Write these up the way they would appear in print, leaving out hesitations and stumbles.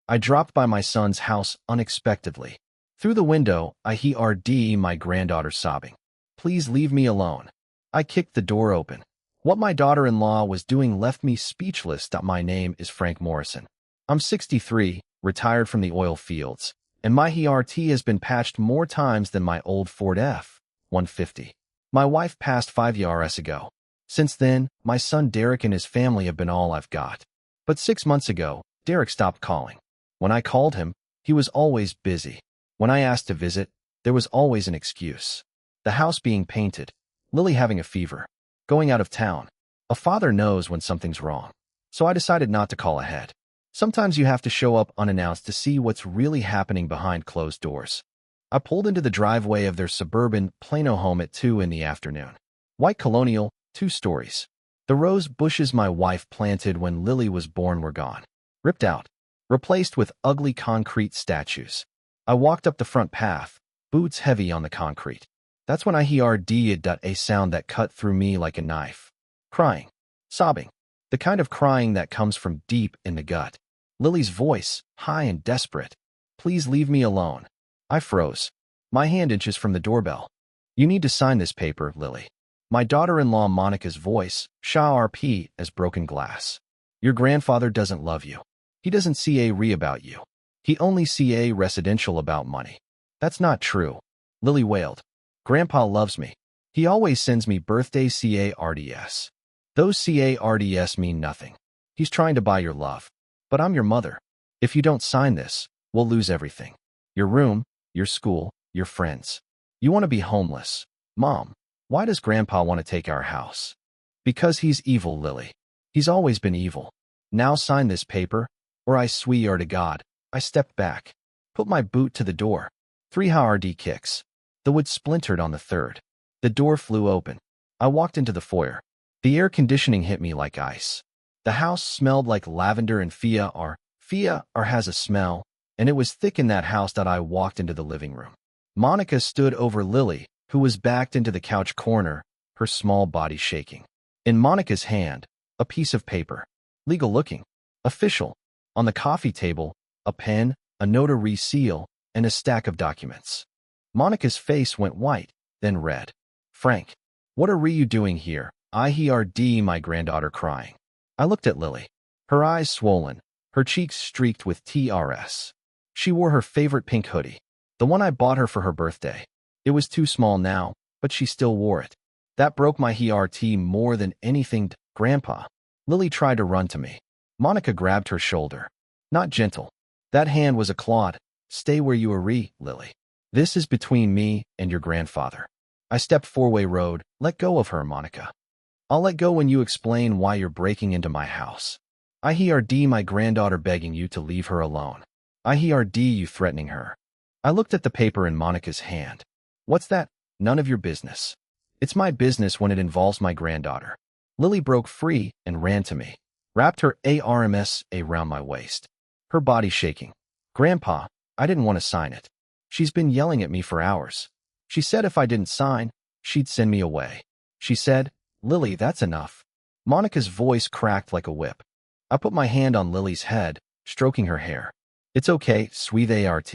I dropped by my son's house unexpectedly. Through the window, I heard my granddaughter sobbing. "Please leave me alone." I kicked the door open. What my daughter-in-law was doing left me speechless. My name is Frank Morrison. I'm 63, retired from the oil fields, and my HRT has been patched more times than my old Ford F-150. My wife passed 5 years ago. Since then, my son Derek and his family have been all I've got. But 6 months ago, Derek stopped calling. When I called him, he was always busy. When I asked to visit, there was always an excuse. The house being painted, Lily having a fever, going out of town. A father knows when something's wrong. So I decided not to call ahead. Sometimes you have to show up unannounced to see what's really happening behind closed doors. I pulled into the driveway of their suburban Plano home at 2 in the afternoon. White colonial, 2 stories. The rose bushes my wife planted when Lily was born were gone. Ripped out. Replaced with ugly concrete statues. I walked up the front path, boots heavy on the concrete. That's when I heard a sound that cut through me like a knife. Crying. Sobbing. The kind of crying that comes from deep in the gut. Lily's voice, high and desperate. "Please leave me alone." I froze. My hand inches from the doorbell. "You need to sign this paper, Lily." My daughter-in-law Monica's voice, sharp as broken glass. "Your grandfather doesn't love you. He doesn't see about you. He only see residential about money." "That's not true," Lily wailed. "Grandpa loves me. He always sends me birthday cards. Those cards mean nothing. He's trying to buy your love. But I'm your mother. If you don't sign this, we'll lose everything. Your room, your school, your friends. You want to be homeless. Mom, why does Grandpa want to take our house?" "Because he's evil, Lily. He's always been evil. Now sign this paper, or I swear to God." I stepped back. Put my boot to the door. 3 hard kicks. The wood splintered on the third. The door flew open. I walked into the foyer. The air conditioning hit me like ice. The house smelled like lavender and Fia has a smell, and it was thick in that house. I walked into the living room. Monica stood over Lily, who was backed into the couch corner, her small body shaking. In Monica's hand, a piece of paper. Legal looking. Official. On the coffee table, a pen, a notary seal, and a stack of documents. Monica's face went white, then red. "Frank, what are you doing here?" I heard my granddaughter crying. I looked at Lily. Her eyes swollen, her cheeks streaked with tears. She wore her favorite pink hoodie, the one I bought her for her birthday. It was too small now, but she still wore it. That broke my heart more than anything. "Grandpa." Lily tried to run to me. Monica grabbed her shoulder. Not gentle. That hand was a clawed. "Stay where you are, Lily. This is between me and your grandfather." I stepped 4-way road. "Let go of her, Monica." "I'll let go when you explain why you're breaking into my house." I heard my granddaughter begging you to leave her alone. I heard you threatening her. I looked at the paper in Monica's hand. "What's that?" "None of your business." "It's my business when it involves my granddaughter." Lily broke free and ran to me, wrapped her arms around my waist, her body shaking. "Grandpa, I didn't want to sign it. She's been yelling at me for hours. She said if I didn't sign, she'd send me away. She said." "Lily, that's enough." Monica's voice cracked like a whip. I put my hand on Lily's head, stroking her hair. "It's okay, sweetheart.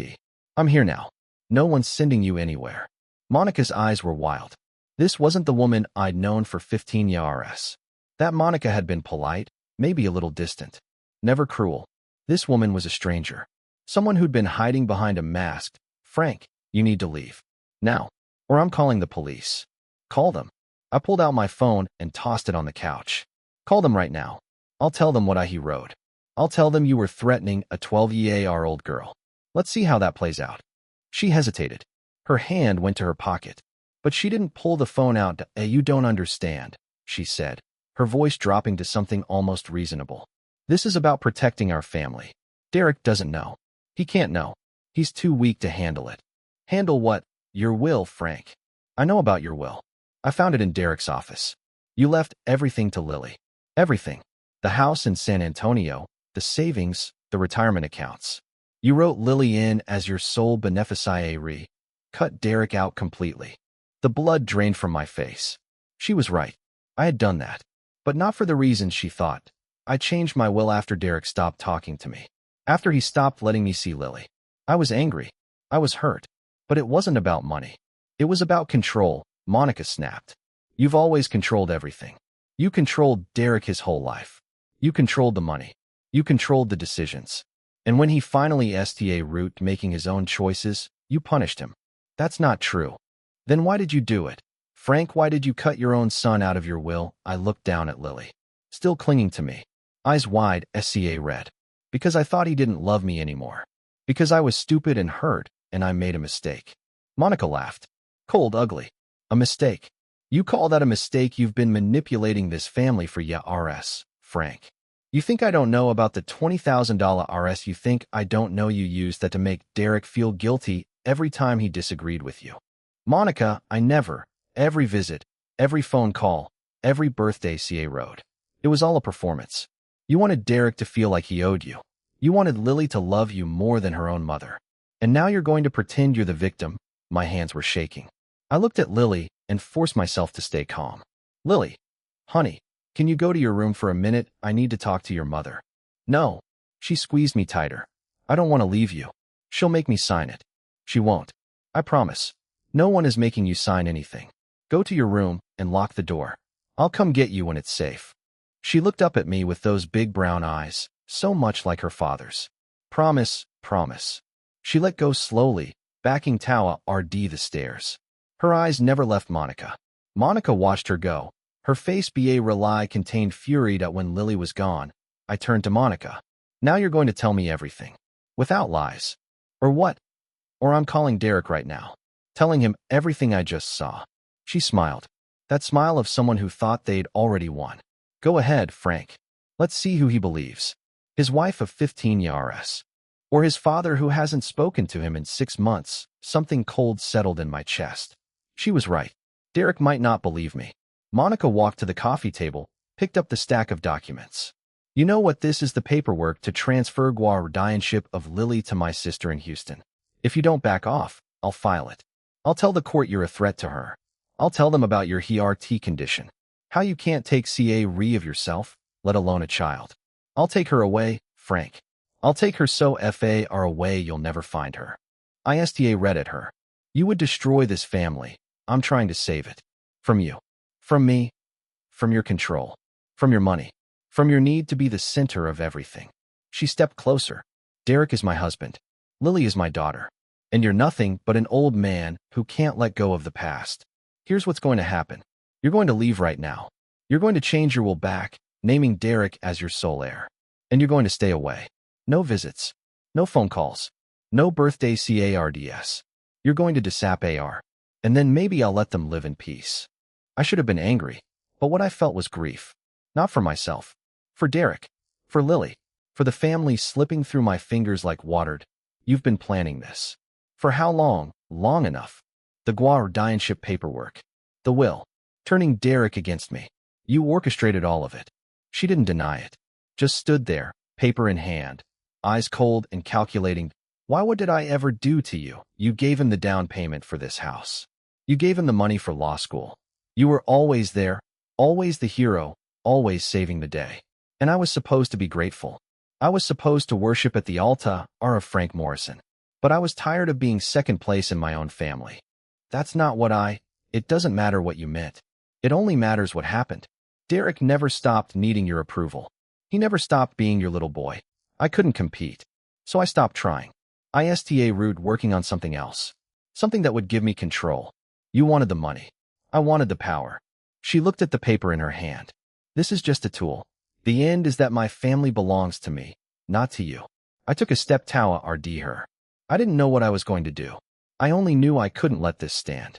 I'm here now. No one's sending you anywhere." Monica's eyes were wild. This wasn't the woman I'd known for 15 years. That Monica had been polite, maybe a little distant. Never cruel. This woman was a stranger. Someone who'd been hiding behind a mask. "Frank, you need to leave. Now, or I'm calling the police." "Call them." I pulled out my phone and tossed it on the couch. "Call them right now. I'll tell them what I wrote. I'll tell them you were threatening a 12-year-old girl. Let's see how that plays out." She hesitated. Her hand went to her pocket. But she didn't pull the phone out. "You don't understand," she said, her voice dropping to something almost reasonable. "This is about protecting our family. Derek doesn't know. He can't know. He's too weak to handle it." "Handle what?" "Your will, Frank. I know about your will. I found it in Derek's office. You left everything to Lily. Everything. The house in San Antonio, the savings, the retirement accounts. You wrote Lily in as your sole beneficiary. Cut Derek out completely." The blood drained from my face. She was right. I had done that. But not for the reasons she thought. I changed my will after Derek stopped talking to me. After he stopped letting me see Lily. I was angry. I was hurt. But it wasn't about money. It was about control. Monica snapped. You've always controlled everything. You controlled Derek his whole life. You controlled the money. You controlled the decisions. And when he finally sta root making his own choices, you punished him. That's not true. Then why did you do it? Frank, why did you cut your own son out of your will? I looked down at Lily, still clinging to me, eyes wide, SCA red. Because I thought he didn't love me anymore. Because I was stupid and hurt, and I made a mistake. Monica laughed. Cold, ugly. A mistake. You call that a mistake? You've been manipulating this family for years, Frank. You think I don't know about the $20,000 RS? You think I don't know you used that to make Derek feel guilty every time he disagreed with you? Monica, I never. Every visit, every phone call, every birthday CA road. It was all a performance. You wanted Derek to feel like he owed you. You wanted Lily to love you more than her own mother. And now you're going to pretend you're the victim. My hands were shaking. I looked at Lily and forced myself to stay calm. Lily, honey, can you go to your room for a minute? I need to talk to your mother. No. She squeezed me tighter. I don't want to leave you. She'll make me sign it. She won't. I promise. No one is making you sign anything. Go to your room and lock the door. I'll come get you when it's safe. She looked up at me with those big brown eyes, so much like her father's. Promise, promise. She let go slowly, backing Tawa RD the stairs. Her eyes never left Monica. Monica watched her go. Her face rely contained fury that when Lily was gone. I turned to Monica. Now you're going to tell me everything. Without lies. Or what? Or I'm calling Derek right now. Telling him everything I just saw. She smiled. That smile of someone who thought they'd already won. Go ahead, Frank. Let's see who he believes. His wife of 15 years. Or his father who hasn't spoken to him in 6 months. Something cold settled in my chest. She was right. Derek might not believe me. Monica walked to the coffee table, picked up the stack of documents. You know what this is? The paperwork to transfer guardianship of Lily to my sister in Houston. If you don't back off, I'll file it. I'll tell the court you're a threat to her. I'll tell them about your HRT condition. How you can't take CA of yourself, let alone a child. I'll take her away, Frank. I'll take her so far away you'll never find her. I sta read at her. You would destroy this family. I'm trying to save it. From you. From me. From your control. From your money. From your need to be the center of everything. She stepped closer. Derek is my husband. Lily is my daughter. And you're nothing but an old man who can't let go of the past. Here's what's going to happen. You're going to leave right now. You're going to change your will back, naming Derek as your sole heir. And you're going to stay away. No visits. No phone calls. No birthday cards. You're going to disappear. And then maybe I'll let them live in peace. I should have been angry, but what I felt was grief. Not for myself. For Derek. For Lily. For the family slipping through my fingers like water. You've been planning this. For how long? Long enough. The guardianship paperwork. The will. Turning Derek against me. You orchestrated all of it. She didn't deny it. Just stood there, paper in hand. Eyes cold and calculating. Why, what did I ever do to you? You gave him the down payment for this house. You gave him the money for law school. You were always there, always the hero, always saving the day. And I was supposed to be grateful. I was supposed to worship at the altar of Frank Morrison. But I was tired of being second place in my own family. That's not what it doesn't matter what you meant. It only matters what happened. Derek never stopped needing your approval. He never stopped being your little boy. I couldn't compete. So I stopped trying. I sta rude working on something else. Something that would give me control. You wanted the money. I wanted the power. She looked at the paper in her hand. This is just a tool. The end is that my family belongs to me, not to you. I took a step Tawa RD her. I didn't know what I was going to do. I only knew I couldn't let this stand.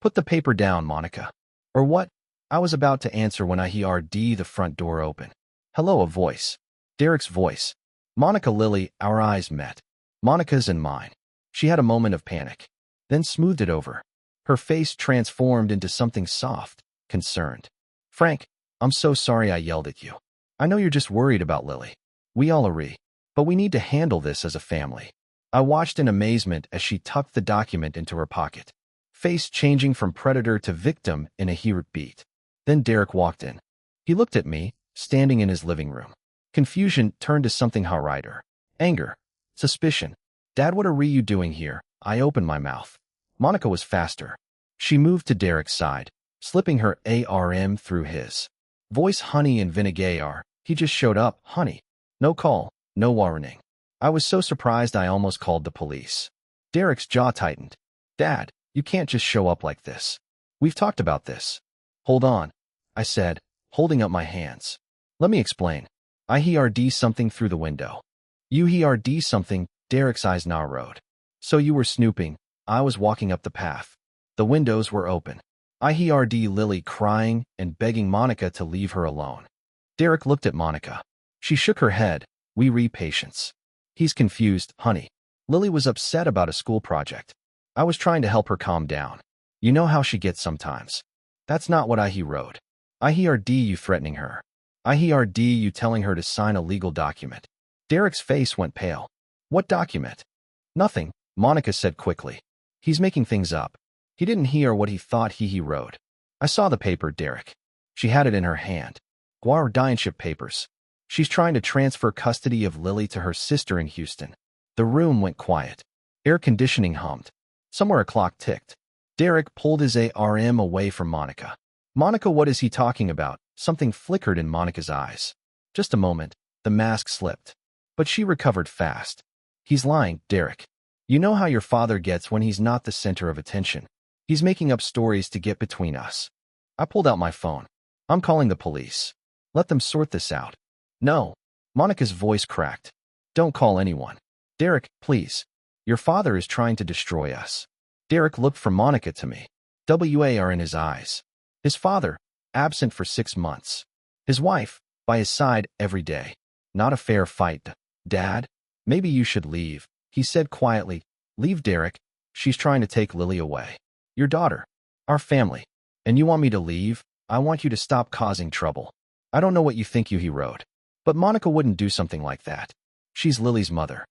Put the paper down, Monica. Or what? I was about to answer when I heard the front door open. Hello, a voice. Derek's voice. Monica, Lily, our eyes met. Monica's and mine. She had a moment of panic, then smoothed it over. Her face transformed into something soft, concerned. Frank, I'm so sorry I yelled at you. I know you're just worried about Lily. We all agree. But we need to handle this as a family. I watched in amazement as she tucked the document into her pocket, face changing from predator to victim in a heartbeat. Then Derek walked in. He looked at me, standing in his living room. Confusion turned to something horrider. Anger. Suspicion. Dad, what are you doing here? I opened my mouth. Monica was faster. She moved to Derek's side, slipping her arm through his. Voice honey and vinegar. He just showed up, honey. No call, no warning. I was so surprised I almost called the police. Derek's jaw tightened. Dad, you can't just show up like this. We've talked about this. Hold on, I said, holding up my hands. Let me explain. I heard something through the window. You heard something, Derek's eyes narrowed. So you were snooping. I was walking up the path. The windows were open. I heard Lily crying and begging Monica to leave her alone. Derek looked at Monica. She shook her head. We patience. He's confused, honey. Lily was upset about a school project. I was trying to help her calm down. You know how she gets sometimes. That's not what I heard. I heard you threatening her. I heard you telling her to sign a legal document. Derek's face went pale. What document? Nothing, Monica said quickly. He's making things up. He didn't hear what he thought he wrote. I saw the paper, Derek. She had it in her hand. Guardianship papers. She's trying to transfer custody of Lily to her sister in Houston. The room went quiet. Air conditioning hummed. Somewhere a clock ticked. Derek pulled his arm away from Monica. Monica, what is he talking about? Something flickered in Monica's eyes. Just a moment, the mask slipped. But she recovered fast. He's lying, Derek. You know how your father gets when he's not the center of attention. He's making up stories to get between us. I pulled out my phone. I'm calling the police. Let them sort this out. No. Monica's voice cracked. Don't call anyone. Derek, please. Your father is trying to destroy us. Derek looked from Monica to me. WAR in his eyes. His father, absent for 6 months. His wife, by his side every day. Not a fair fight. Dad, maybe you should leave, he said quietly. Leave, Derek. She's trying to take Lily away. Your daughter. Our family. And you want me to leave? I want you to stop causing trouble. I don't know what you think he wrote. But Monica wouldn't do something like that. She's Lily's mother.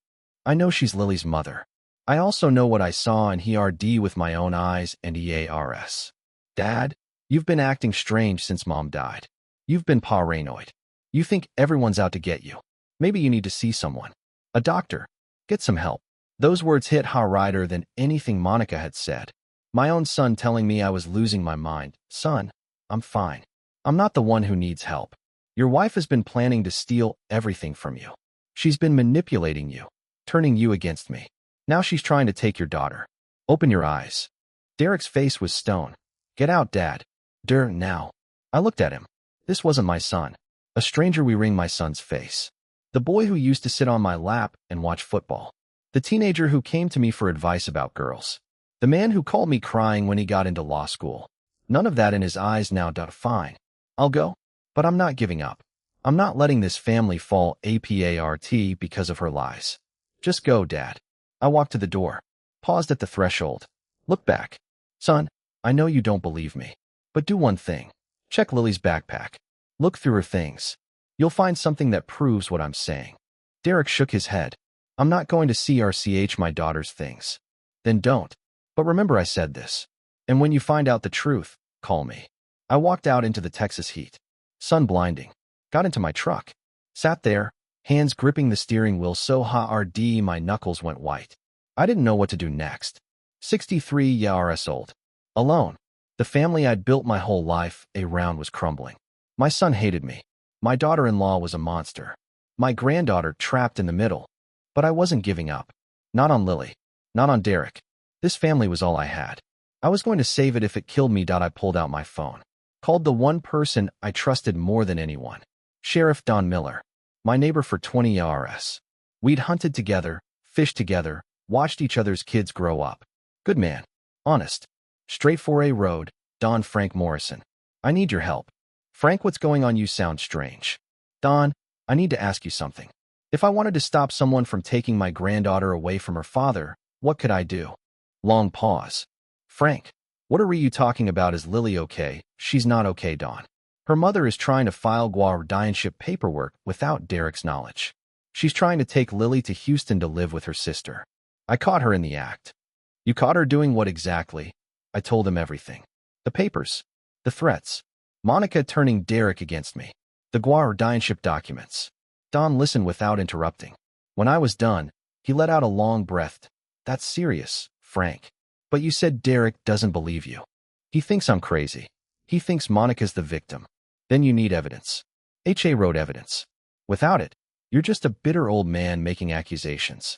I know she's Lily's mother. I also know what I saw and heard with my own eyes and EARS. Dad, you've been acting strange since Mom died. You've been paranoid. You think everyone's out to get you. Maybe you need to see someone. A doctor. Get some help. Those words hit harder than anything Monica had said. My own son telling me I was losing my mind. Son, I'm fine. I'm not the one who needs help. Your wife has been planning to steal everything from you. She's been manipulating you, turning you against me. Now she's trying to take your daughter. Open your eyes. Derek's face was stone. Get out, Dad. Now. I looked at him. This wasn't my son. A stranger wring my son's face. The boy who used to sit on my lap and watch football. The teenager who came to me for advice about girls. The man who called me crying when he got into law school. None of that in his eyes now. Fine. I'll go. But I'm not giving up. I'm not letting this family fall apart because of her lies. Just go, Dad. I walked to the door. Paused at the threshold. Look back. Son, I know you don't believe me. But do one thing. Check Lily's backpack. Look through her things. You'll find something that proves what I'm saying. Derek shook his head. I'm not going to CRCH my daughter's things. Then don't. But remember I said this. And when you find out the truth, call me. I walked out into the Texas heat. Sun blinding. Got into my truck. Sat there, hands gripping the steering wheel so hard my knuckles went white. I didn't know what to do next. 63 years old. Alone. The family I'd built my whole life around was crumbling. My son hated me. My daughter-in-law was a monster. My granddaughter trapped in the middle. But I wasn't giving up. Not on Lily. Not on Derek. This family was all I had. I was going to save it if it killed me. I pulled out my phone. Called the one person I trusted more than anyone. Sheriff Don Miller. My neighbor for 20 years. We'd hunted together, fished together, watched each other's kids grow up. Good man. Honest. Straight for a road. Don Frank Morrison. I need your help. Frank, what's going on? You sound strange. Don, I need to ask you something. If I wanted to stop someone from taking my granddaughter away from her father, what could I do? Long pause. Frank, what are you talking about? Is Lily okay? She's not okay, Don. Her mother is trying to file guardianship paperwork without Derek's knowledge. She's trying to take Lily to Houston to live with her sister. I caught her in the act. You caught her doing what exactly? I told him everything. The papers. The threats. Monica turning Derek against me. The guardianship documents. Don listened without interrupting. When I was done, He let out a long breath. That's serious, Frank. But you said Derek doesn't believe you. He thinks I'm crazy. He thinks Monica's the victim. Then you need evidence. HA wrote evidence. Without it, you're just a bitter old man making accusations.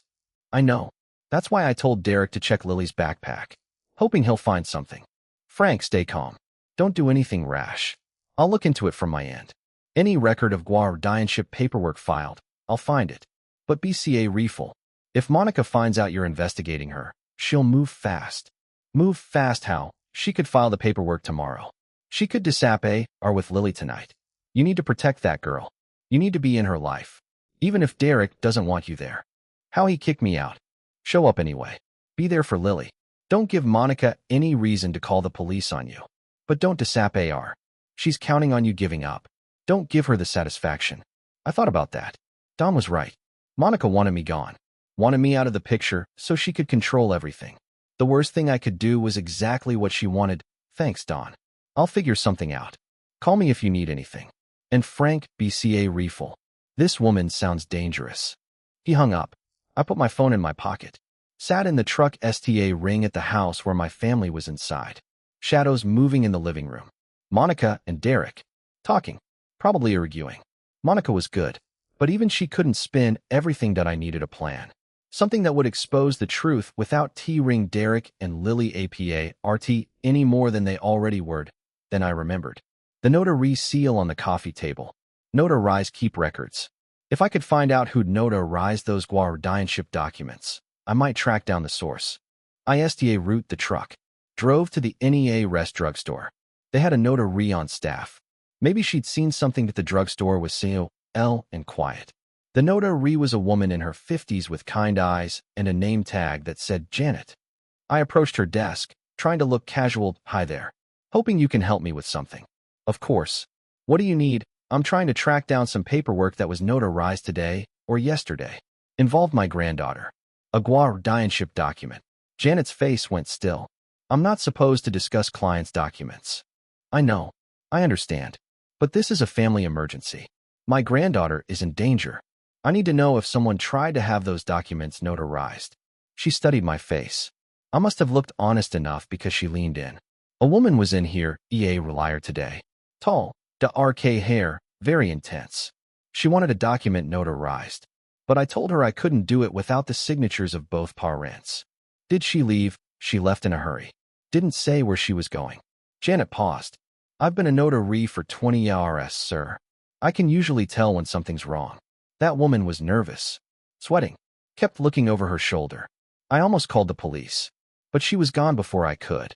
I know. That's why I told Derek to check Lily's backpack, hoping he'll find something. Frank, stay calm. Don't do anything rash. I'll look into it from my end. Any record of guardianship paperwork filed, I'll find it. But BCA refill. If Monica finds out you're investigating her, she'll move fast. Move fast how? She could file the paperwork tomorrow. She could disappear or with Lily tonight. You need to protect that girl. You need to be in her life. Even if Derek doesn't want you there. How he kicked me out. Show up anyway. Be there for Lily. Don't give Monica any reason to call the police on you. But don't disappear. She's counting on you giving up. Don't give her the satisfaction. I thought about that. Dom was right. Monica wanted me gone. Wanted me out of the picture so she could control everything. The worst thing I could do was exactly what she wanted. Thanks, Don. I'll figure something out. Call me if you need anything. And Frank, BCA refill. This woman sounds dangerous. He hung up. I put my phone in my pocket. Sat in the truck STA ring at the house where my family was inside. Shadows moving in the living room. Monica and Derek. Talking. Probably arguing. Monica was good. But even she couldn't spin everything that I needed a plan. Something that would expose the truth without T-ring Derek and Lily APA RT any more than they already were. Then I remembered. The notary seal on the coffee table. Notarize keep records. If I could find out who'd notarized those guardianship documents, I might track down the source. I STA route the truck. Drove to the NEA Rest drugstore. They had a notary on staff. Maybe she'd seen something that the drugstore was COL and quiet. The notary was a woman in her 50s with kind eyes and a name tag that said Janet. I approached her desk, trying to look casual. Hi there. Hoping you can help me with something. Of course. What do you need? I'm trying to track down some paperwork that was notarized today or yesterday. Involved my granddaughter. A guardianship document. Janet's face went still. I'm not supposed to discuss clients' documents. I know. I understand. But this is a family emergency. My granddaughter is in danger. I need to know if someone tried to have those documents notarized. She studied my face. I must have looked honest enough because she leaned in. A woman was in here, EA Relier today. Tall, dark hair, very intense. She wanted a document notarized. But I told her I couldn't do it without the signatures of both parents. Did she leave? She left in a hurry. Didn't say where she was going. Janet paused. I've been a notary for 20 years, sir. I can usually tell when something's wrong. That woman was nervous. Sweating. Kept looking over her shoulder. I almost called the police. But she was gone before I could.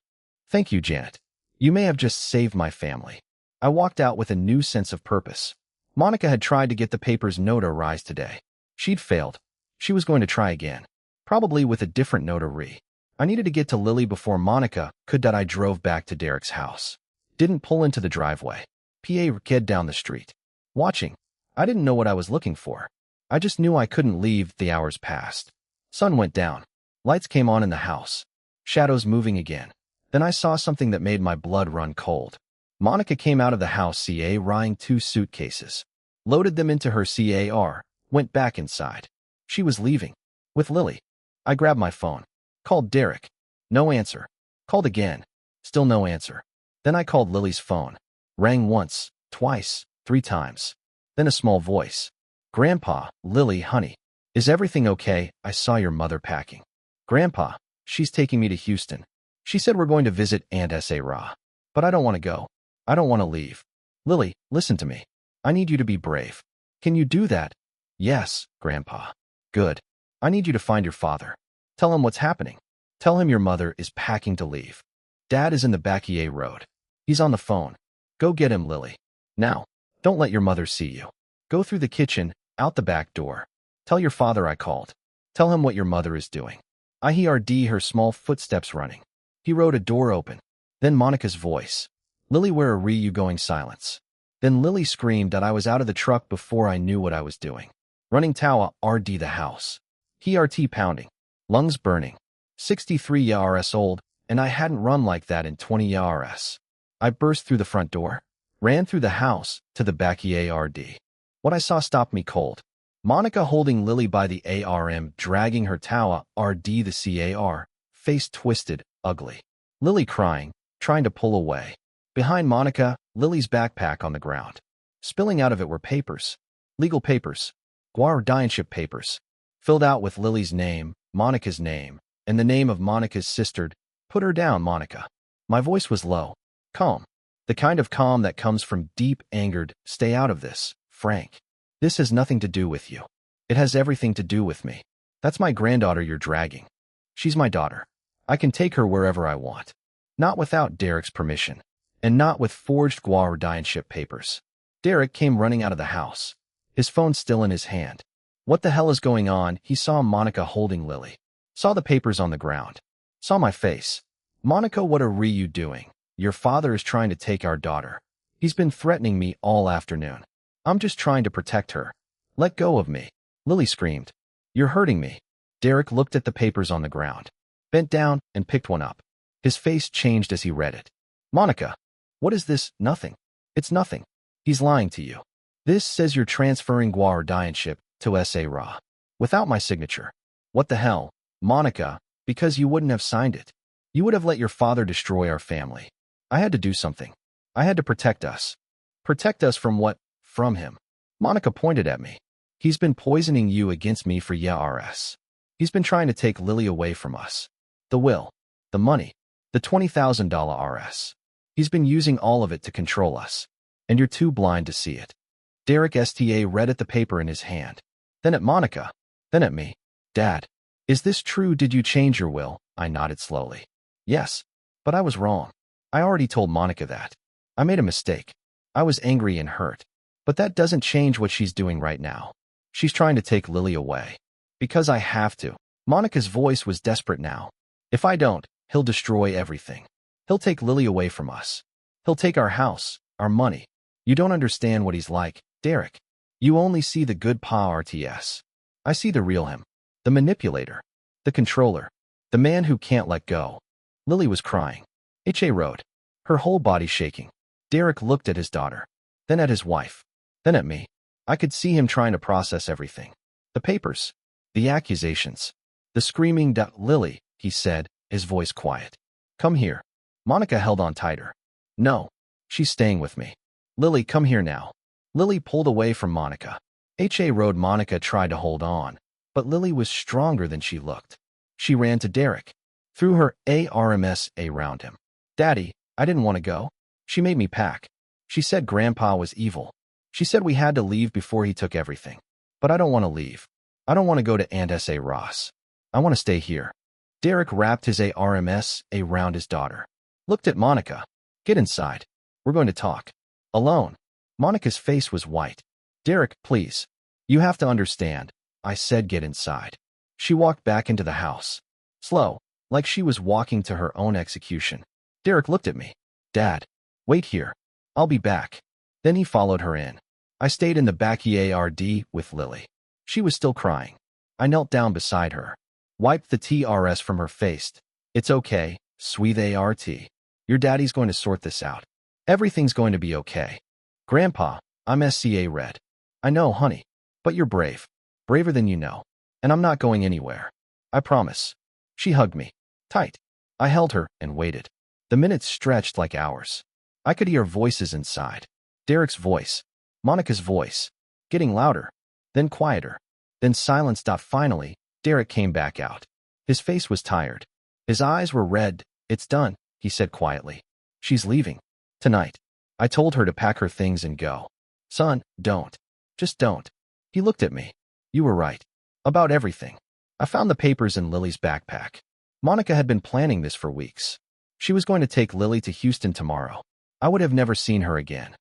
Thank you, Janet. You may have just saved my family. I walked out with a new sense of purpose. Monica had tried to get the papers notarized today. She'd failed. She was going to try again. Probably with a different notary. I needed to get to Lily before Monica could. I drove back to Derek's house. Didn't pull into the driveway. PA kid down the street. Watching. I didn't know what I was looking for. I just knew I couldn't leave. The hours passed. Sun went down. Lights came on in the house. Shadows moving again. Then I saw something that made my blood run cold. Monica came out of the house carrying 2 suitcases. Loaded them into her car. Went back inside. She was leaving. With Lily. I grabbed my phone. Called Derek. No answer. Called again. Still no answer. Then I called Lily's phone. Rang once, twice, 3 times. Then a small voice. Grandpa, Lily, honey. Is everything okay? I saw your mother packing. Grandpa, she's taking me to Houston. She said we're going to visit Aunt Sarah. But I don't want to go. I don't want to leave. Lily, listen to me. I need you to be brave. Can you do that? Yes, Grandpa. Good. I need you to find your father. Tell him what's happening. Tell him your mother is packing to leave. Dad is in the Bacquier Road. He's on the phone. Go get him, Lily. Now. Don't let your mother see you. Go through the kitchen, out the back door. Tell your father I called. Tell him what your mother is doing. I heard her small footsteps running. He rode a door open. Then Monica's voice. Lily, where are you going? Silence. Then Lily screamed that I was out of the truck before I knew what I was doing. Running Tawa RD the house. Heart pounding. Lungs burning. 63 years old, and I hadn't run like that in 20 years. I burst through the front door. Ran through the house to the Bacquier RD. What I saw stopped me cold. Monica holding Lily by the arm, dragging her towel, RD the car, face twisted, ugly. Lily crying, trying to pull away. Behind Monica, Lily's backpack on the ground. Spilling out of it were papers. Legal papers. Guardianship papers. Filled out with Lily's name, Monica's name, and the name of Monica's sister. Put her down, Monica. My voice was low. Calm. The kind of calm that comes from deep angered. Stay out of this, Frank. This has nothing to do with you. It has everything to do with me. That's my granddaughter you're dragging. She's my daughter. I can take her wherever I want. Not without Derek's permission. And not with forged guardianship papers. Derek came running out of the house. His phone still in his hand. What the hell is going on? He saw Monica holding Lily. Saw the papers on the ground. Saw my face. Monica, what are you doing? Your father is trying to take our daughter. He's been threatening me all afternoon. I'm just trying to protect her. Let go of me. Lily screamed. You're hurting me. Derek looked at the papers on the ground, bent down and picked one up. His face changed as he read it. Monica, what is this? Nothing. It's nothing. He's lying to you. This says you're transferring guardianship to SA without my signature. What the hell, Monica? Because you wouldn't have signed it. You would have let your father destroy our family. I had to do something. I had to protect us. Protect us from what? From him. Monica pointed at me. He's been poisoning you against me for years. He's been trying to take Lily away from us. The will. The money. The $20,000 RS. He's been using all of it to control us. And you're too blind to see it. Derek STA read at the paper in his hand. Then at Monica. Then at me. Dad. Is this true? Did you change your will? I nodded slowly. Yes. But I was wrong. I already told Monica that. I made a mistake. I was angry and hurt. But that doesn't change what she's doing right now. She's trying to take Lily away. Because I have to. Monica's voice was desperate now. If I don't, he'll destroy everything. He'll take Lily away from us. He'll take our house, our money. You don't understand what he's like, Derek. You only see the good pa RTS. I see the real him. The manipulator. The controller. The man who can't let go. Lily was crying. HA wrote. Her whole body shaking. Derek looked at his daughter. Then at his wife. Then at me. I could see him trying to process everything. The papers. The accusations. The screaming Lily, he said, his voice quiet. Come here. Monica held on tighter. No. She's staying with me. Lily, come here now. Lily pulled away from Monica. HA Road. Monica tried to hold on, but Lily was stronger than she looked. She ran to Derek. Threw her arms around him. Daddy, I didn't want to go. She made me pack. She said Grandpa was evil. She said we had to leave before he took everything. But I don't want to leave. I don't want to go to Aunt S.A. Ross. I want to stay here. Derek wrapped his arms around his daughter. Looked at Monica. Get inside. We're going to talk. Alone. Monica's face was white. Derek, please. You have to understand. I said get inside. She walked back into the house. Slow, like she was walking to her own execution. Derek looked at me. Dad. Wait here. I'll be back. Then he followed her in. I stayed in the backyard with Lily. She was still crying. I knelt down beside her. Wiped the TRS from her face. It's okay, sweet ART. Your daddy's going to sort this out. Everything's going to be okay. Grandpa, I'm SCA Red. I know, honey. But you're brave. Braver than you know. And I'm not going anywhere. I promise. She hugged me. Tight. I held her and waited. The minutes stretched like hours. I could hear voices inside. Derek's voice. Monica's voice. Getting louder. Then quieter. Then silence. Finally, Derek came back out. His face was tired. His eyes were red. It's done, he said quietly. She's leaving. Tonight. I told her to pack her things and go. Son, don't. Just don't. He looked at me. You were right. About everything. I found the papers in Lily's backpack. Monica had been planning this for weeks. She was going to take Lily to Houston tomorrow. I would have never seen her again.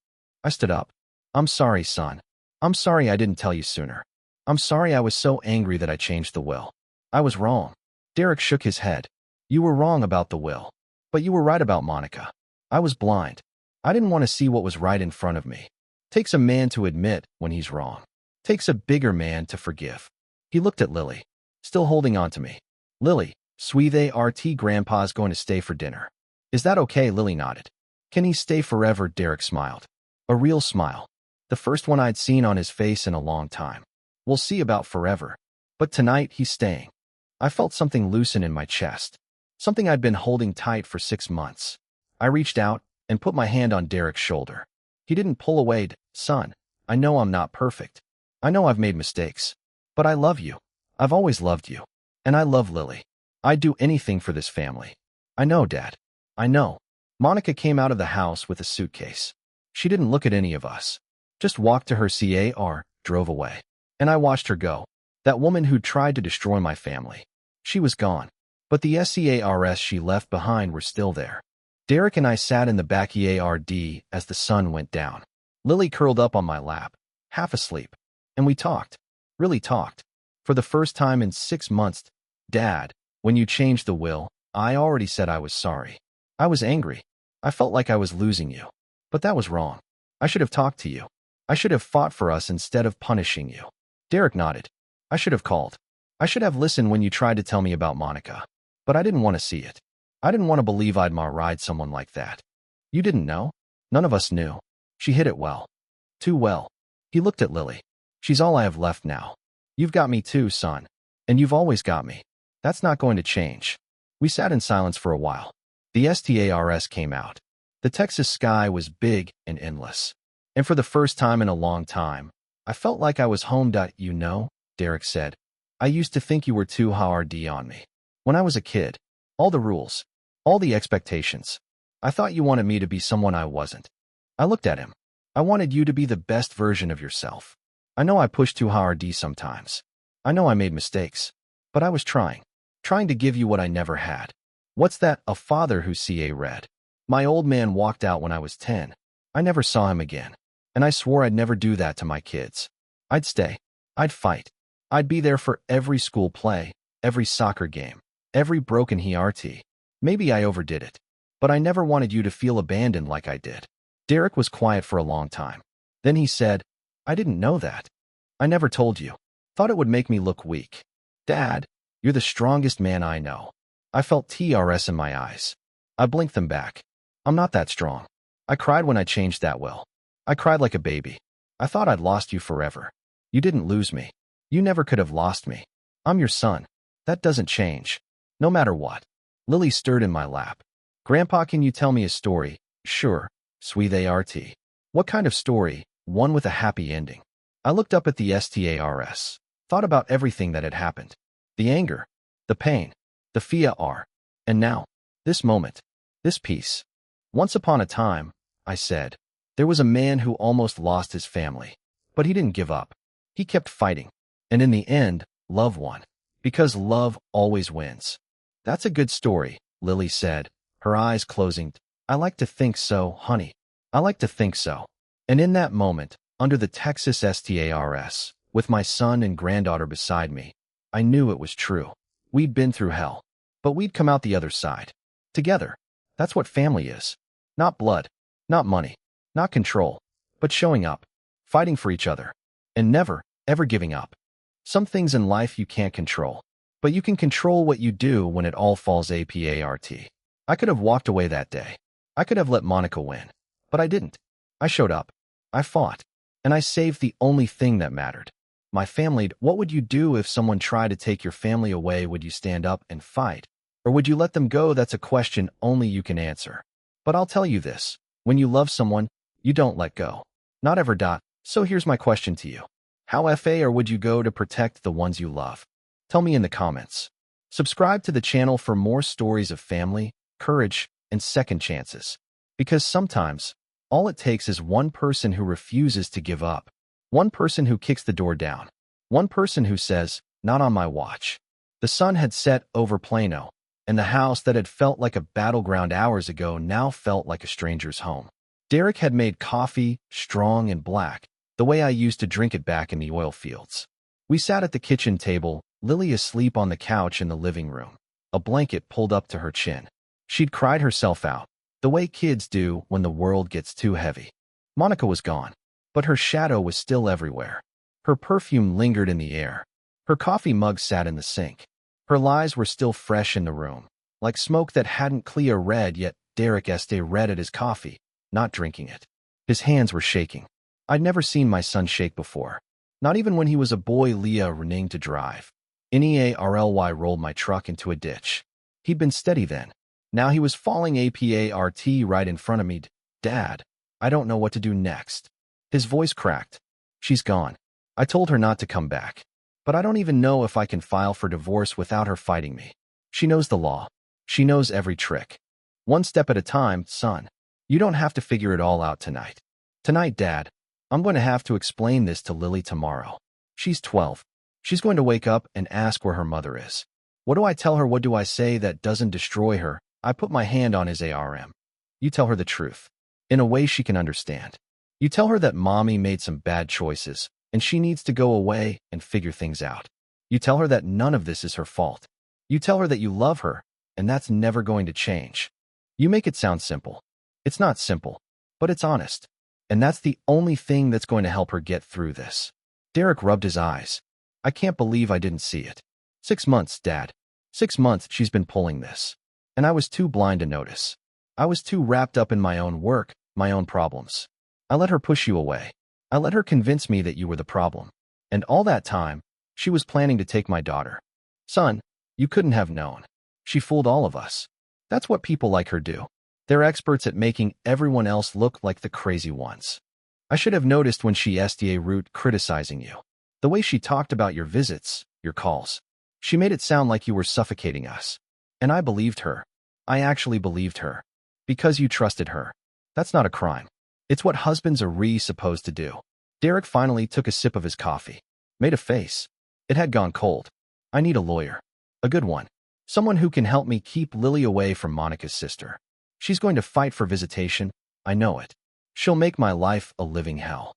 I stood up. I'm sorry, son. I'm sorry I didn't tell you sooner. I'm sorry I was so angry that I changed the will. I was wrong. Derek shook his head. You were wrong about the will. But you were right about Monica. I was blind. I didn't want to see what was right in front of me. Takes a man to admit when he's wrong. Takes a bigger man to forgive. He looked at Lily, still holding on to me. Lily, sweet ART, Grandpa's going to stay for dinner. Is that okay? Lily nodded. Can he stay forever? Derek smiled. A real smile. The first one I'd seen on his face in a long time. We'll see about forever. But tonight, he's staying. I felt something loosen in my chest. Something I'd been holding tight for 6 months. I reached out and put my hand on Derek's shoulder. He didn't pull away. Son, I know I'm not perfect. I know I've made mistakes. But I love you. I've always loved you. And I love Lily. I'd do anything for this family. I know, Dad. I know. Monica came out of the house with a suitcase. She didn't look at any of us. Just walked to her car, drove away. And I watched her go. That woman who tried to destroy my family. She was gone. But the cars she left behind were still there. Derek and I sat in the backyard as the sun went down. Lily curled up on my lap, half asleep. And we talked. Really talked. For the first time in 6 months. Dad, when you changed the will, I already said I was sorry. I was angry. I felt like I was losing you. But that was wrong. I should have talked to you. I should have fought for us instead of punishing you. Derek nodded. I should have called. I should have listened when you tried to tell me about Monica. But I didn't want to see it. I didn't want to believe I'd ride someone like that. You didn't know? None of us knew. She hid it well. Too well. He looked at Lily. She's all I have left now. You've got me too, son. And you've always got me. That's not going to change. We sat in silence for a while. The stars came out. The Texas sky was big and endless. And for the first time in a long time, I felt like I was home. You know, Derek said, I used to think you were too hard on me. When I was a kid, all the rules, all the expectations. I thought you wanted me to be someone I wasn't. I looked at him. I wanted you to be the best version of yourself. I know I pushed too hard sometimes. I know I made mistakes. But I was trying to give you what I never had. What's that? A father who read. My old man walked out when I was 10. I never saw him again. And I swore I'd never do that to my kids. I'd stay. I'd fight. I'd be there for every school play, every soccer game, every broken heart. Maybe I overdid it. But I never wanted you to feel abandoned like I did. Derek was quiet for a long time. Then he said, I didn't know that. I never told you. Thought it would make me look weak. Dad, you're the strongest man I know. I felt tears in my eyes. I blinked them back. I'm not that strong. I cried when I changed that will. I cried like a baby. I thought I'd lost you forever. You didn't lose me. You never could have lost me. I'm your son. That doesn't change. No matter what. Lily stirred in my lap. Grandpa, can you tell me a story? Sure, sweet art. What kind of story? One with a happy ending. I looked up at the stars. Thought about everything that had happened. The anger. The pain. The fear. And now. This moment. This peace. Once upon a time, I said, there was a man who almost lost his family. But he didn't give up. He kept fighting. And in the end, love won. Because love always wins. That's a good story, Lily said, her eyes closing. I like to think so, honey. I like to think so. And in that moment, under the Texas stars, with my son and granddaughter beside me, I knew it was true. We'd been through hell. But we'd come out the other side. Together. That's what family is. Not blood. Not money. Not control. But showing up. Fighting for each other. And never, ever giving up. Some things in life you can't control. But you can control what you do when it all falls apart. I could have walked away that day. I could have let Monica win. But I didn't. I showed up. I fought. And I saved the only thing that mattered. My family. What would you do if someone tried to take your family away? Would you stand up and fight? Or would you let them go? That's a question only you can answer. But I'll tell you this. When you love someone, you don't let go. Not ever. So here's my question to you. How far would you go to protect the ones you love? Tell me in the comments. Subscribe to the channel for more stories of family, courage, and second chances. Because sometimes, all it takes is one person who refuses to give up. One person who kicks the door down. One person who says, not on my watch. The sun had set over Plano, and the house that had felt like a battleground hours ago now felt like a stranger's home. Derek had made coffee, strong and black, the way I used to drink it back in the oil fields. We sat at the kitchen table, Lily asleep on the couch in the living room, a blanket pulled up to her chin. She'd cried herself out, the way kids do when the world gets too heavy. Monica was gone, but her shadow was still everywhere. Her perfume lingered in the air. Her coffee mug sat in the sink. Her lies were still fresh in the room, like smoke that hadn't clear red yet. Derek read at his coffee, not drinking it. His hands were shaking. I'd never seen my son shake before. Not even when he was a boy Leah learning to drive. NEARLY rolled my truck into a ditch. He'd been steady then. Now he was falling apart right in front of me. Dad, I don't know what to do next. His voice cracked. She's gone. I told her not to come back. But I don't even know if I can file for divorce without her fighting me. She knows the law. She knows every trick. One step at a time, son. You don't have to figure it all out tonight. Tonight, Dad, I'm going to have to explain this to Lily tomorrow. She's 12. She's going to wake up and ask where her mother is. What do I tell her? What do I say that doesn't destroy her? I put my hand on his arm. You tell her the truth. In a way she can understand. You tell her that mommy made some bad choices, and she needs to go away and figure things out. You tell her that none of this is her fault. You tell her that you love her, and that's never going to change. You make it sound simple. It's not simple, but it's honest. And that's the only thing that's going to help her get through this. Derek rubbed his eyes. I can't believe I didn't see it. 6 months, Dad. 6 months she's been pulling this. And I was too blind to notice. I was too wrapped up in my own work, my own problems. I let her push you away. I let her convince me that you were the problem. And all that time, she was planning to take my daughter. Son, you couldn't have known. She fooled all of us. That's what people like her do. They're experts at making everyone else look like the crazy ones. I should have noticed when she SDA route criticizing you. The way she talked about your visits, your calls. She made it sound like you were suffocating us. And I believed her. I actually believed her. Because you trusted her. That's not a crime. It's what husbands are supposed to do. Derek finally took a sip of his coffee. Made a face. It had gone cold. I need a lawyer. A good one. Someone who can help me keep Lily away from Monica's sister. She's going to fight for visitation. I know it. She'll make my life a living hell.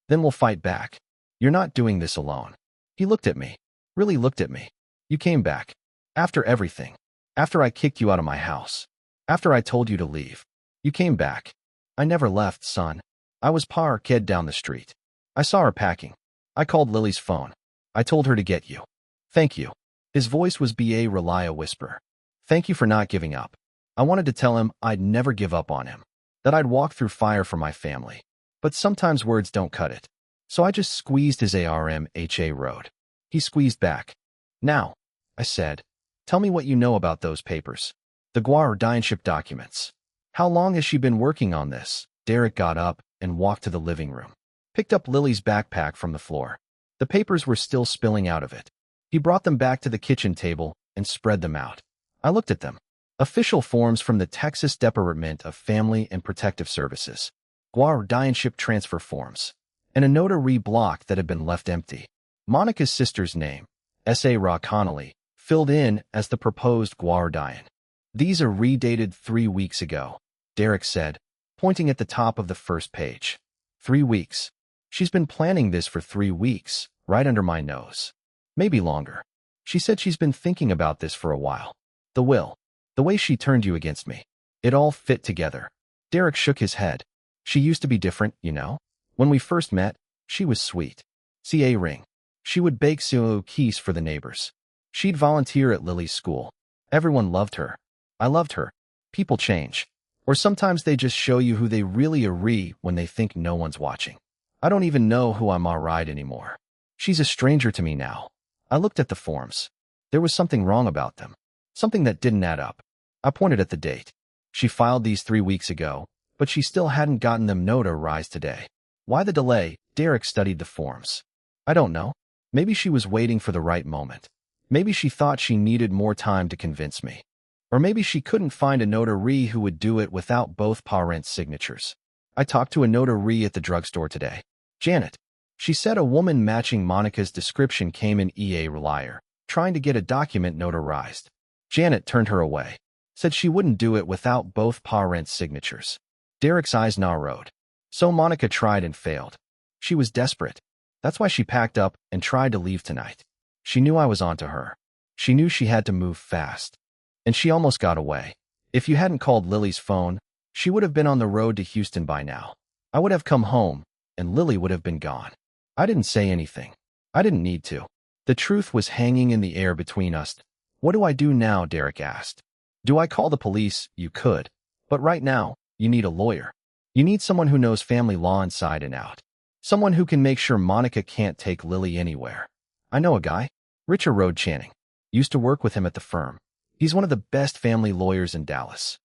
Then we'll fight back. You're not doing this alone. He looked at me. Really looked at me. You came back. After everything. After I kicked you out of my house. After I told you to leave. You came back. I never left, son. I was parked down the street. I saw her packing. I called Lily's phone. I told her to get you. Thank you. His voice was a whisper. Thank you for not giving up. I wanted to tell him I'd never give up on him. That I'd walk through fire for my family. But sometimes words don't cut it. So I just squeezed his arm. Road. He squeezed back. Now, I said, tell me what you know about those papers. The guardianship documents. How long has she been working on this? Derek got up and walked to the living room. Picked up Lily's backpack from the floor. The papers were still spilling out of it. He brought them back to the kitchen table and spread them out. I looked at them. Official forms from the Texas Department of Family and Protective Services. Guardianship transfer forms. And a notary block that had been left empty. Monica's sister's name, Sarah Connolly, filled in as the proposed guardian. These are redated 3 weeks ago, Derek said, pointing at the top of the first page. 3 weeks. She's been planning this for 3 weeks, right under my nose. Maybe longer. She said she's been thinking about this for a while. The will. The way she turned you against me. It all fit together. Derek shook his head. She used to be different, you know? When we first met, she was sweet. CA ring. She would bake cookies for the neighbors. She'd volunteer at Lily's school. Everyone loved her. I loved her. People change. Or sometimes they just show you who they really are when they think no one's watching. I don't even know who I'm alright anymore. She's a stranger to me now. I looked at the forms. There was something wrong about them. Something that didn't add up. I pointed at the date. She filed these 3 weeks ago, but she still hadn't gotten them notarized today. Why the delay? Derek studied the forms. I don't know. Maybe she was waiting for the right moment. Maybe she thought she needed more time to convince me. Or maybe she couldn't find a notary who would do it without both parents' signatures. I talked to a notary at the drugstore today. Janet. She said a woman matching Monica's description came in liar, trying to get a document notarized. Janet turned her away. Said she wouldn't do it without both parents' signatures. Derek's eyes narrowed. So Monica tried and failed. She was desperate. That's why she packed up and tried to leave tonight. She knew I was onto her. She knew she had to move fast. And she almost got away. If you hadn't called Lily's phone, she would have been on the road to Houston by now. I would have come home, and Lily would have been gone. I didn't say anything. I didn't need to. The truth was hanging in the air between us. What do I do now? Derek asked. Do I call the police? You could. But right now, you need a lawyer. You need someone who knows family law inside and out. Someone who can make sure Monica can't take Lily anywhere. I know a guy. Richard Road Channing. Used to work with him at the firm. He's one of the best family lawyers in Dallas.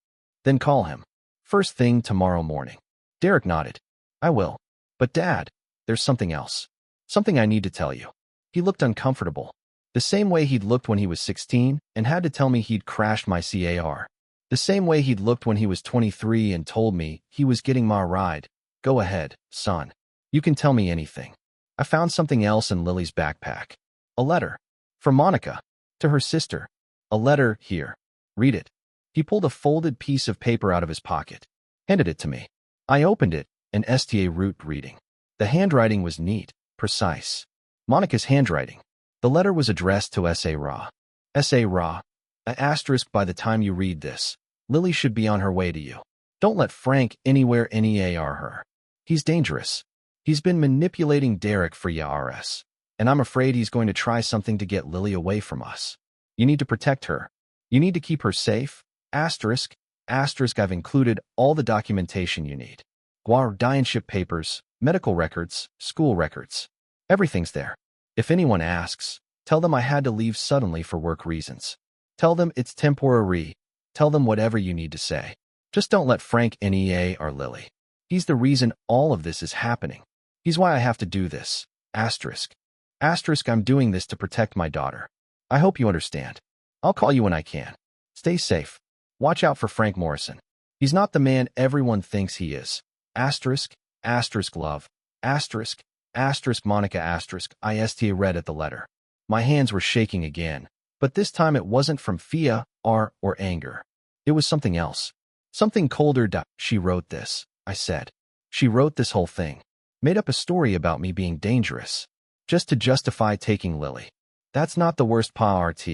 Then call him. First thing tomorrow morning. Derek nodded. I will. But Dad, there's something else. Something I need to tell you. He looked uncomfortable. The same way he'd looked when he was 16 and had to tell me he'd crashed my car. The same way he'd looked when he was 23 and told me he was getting my ride. Go ahead, son. You can tell me anything. I found something else in Lily's backpack. A letter. From Monica. To her sister. A letter here. Read it. He pulled a folded piece of paper out of his pocket. Handed it to me. I opened it, and sta root reading. The handwriting was neat, precise. Monica's handwriting. The letter was addressed to S.A. Ra. S.A. Ra. A asterisk by the time you read this. Lily should be on her way to you. Don't let Frank anywhere near her. He's dangerous. He's been manipulating Derek for years. And I'm afraid he's going to try something to get Lily away from us. You need to protect her. You need to keep her safe. Asterisk. Asterisk. I've included all the documentation you need. Guardianship papers, medical records, school records. Everything's there. If anyone asks, tell them I had to leave suddenly for work reasons. Tell them it's temporary. Tell them whatever you need to say. Just don't let Frank NEA or Lily. He's the reason all of this is happening. He's why I have to do this. Asterisk. Asterisk. I'm doing this to protect my daughter. I hope you understand. I'll call you when I can. Stay safe. Watch out for Frank Morrison. He's not the man everyone thinks he is. Asterisk. Asterisk love. Asterisk. Asterisk Monica. Asterisk. I read at the letter. My hands were shaking again, but this time it wasn't from fear, or anger. It was something else. Something colder. She wrote this, I said. She wrote this whole thing. Made up a story about me being dangerous. Just to justify taking Lily. That's not the worst part,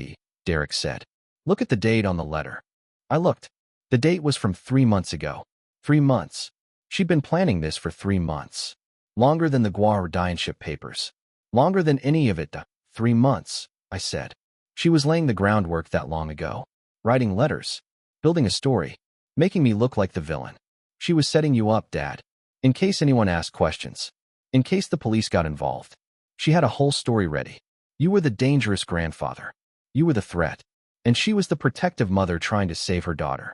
Derek said. Look at the date on the letter. I looked. The date was from 3 months ago. 3 months. She'd been planning this for 3 months. Longer than the guardianship papers. Longer than any of it. 3 months, I said. She was laying the groundwork that long ago. Writing letters. Building a story. Making me look like the villain. She was setting you up, Dad. In case anyone asked questions. In case the police got involved. She had a whole story ready. You were the dangerous grandfather. You were the threat. And she was the protective mother trying to save her daughter.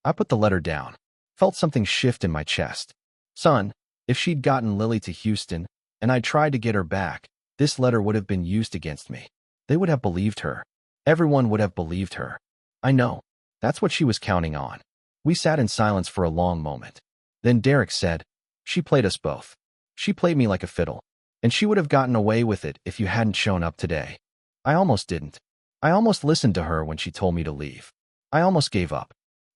I put the letter down. Felt something shift in my chest. Son, if she'd gotten Lily to Houston, and I'd tried to get her back, this letter would have been used against me. They would have believed her. Everyone would have believed her. I know. That's what she was counting on. We sat in silence for a long moment. Then Derek said, she played us both. She played me like a fiddle. And she would have gotten away with it if you hadn't shown up today. I almost didn't. I almost listened to her when she told me to leave. I almost gave up.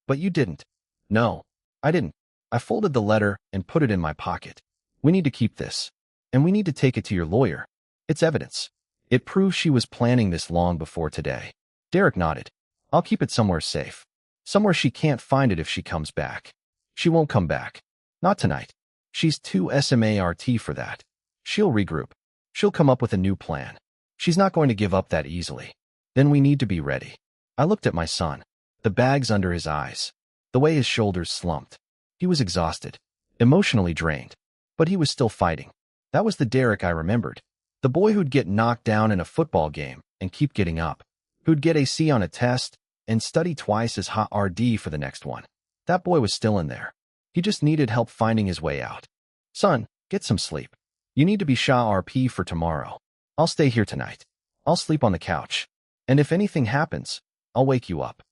But you didn't. No, I didn't. I folded the letter and put it in my pocket. We need to keep this. And we need to take it to your lawyer. It's evidence. It proves she was planning this long before today. Derek nodded. I'll keep it somewhere safe. Somewhere she can't find it if she comes back. She won't come back. Not tonight. She's too smart for that. She'll regroup. She'll come up with a new plan. She's not going to give up that easily. Then we need to be ready. I looked at my son. The bags under his eyes. The way his shoulders slumped. He was exhausted. Emotionally drained. But he was still fighting. That was the Derek I remembered. The boy who'd get knocked down in a football game and keep getting up. Who'd get a C on a test and study twice as hard for the next one. That boy was still in there. He just needed help finding his way out. Son, get some sleep. You need to be RP for tomorrow. I'll stay here tonight. I'll sleep on the couch. And if anything happens, I'll wake you up.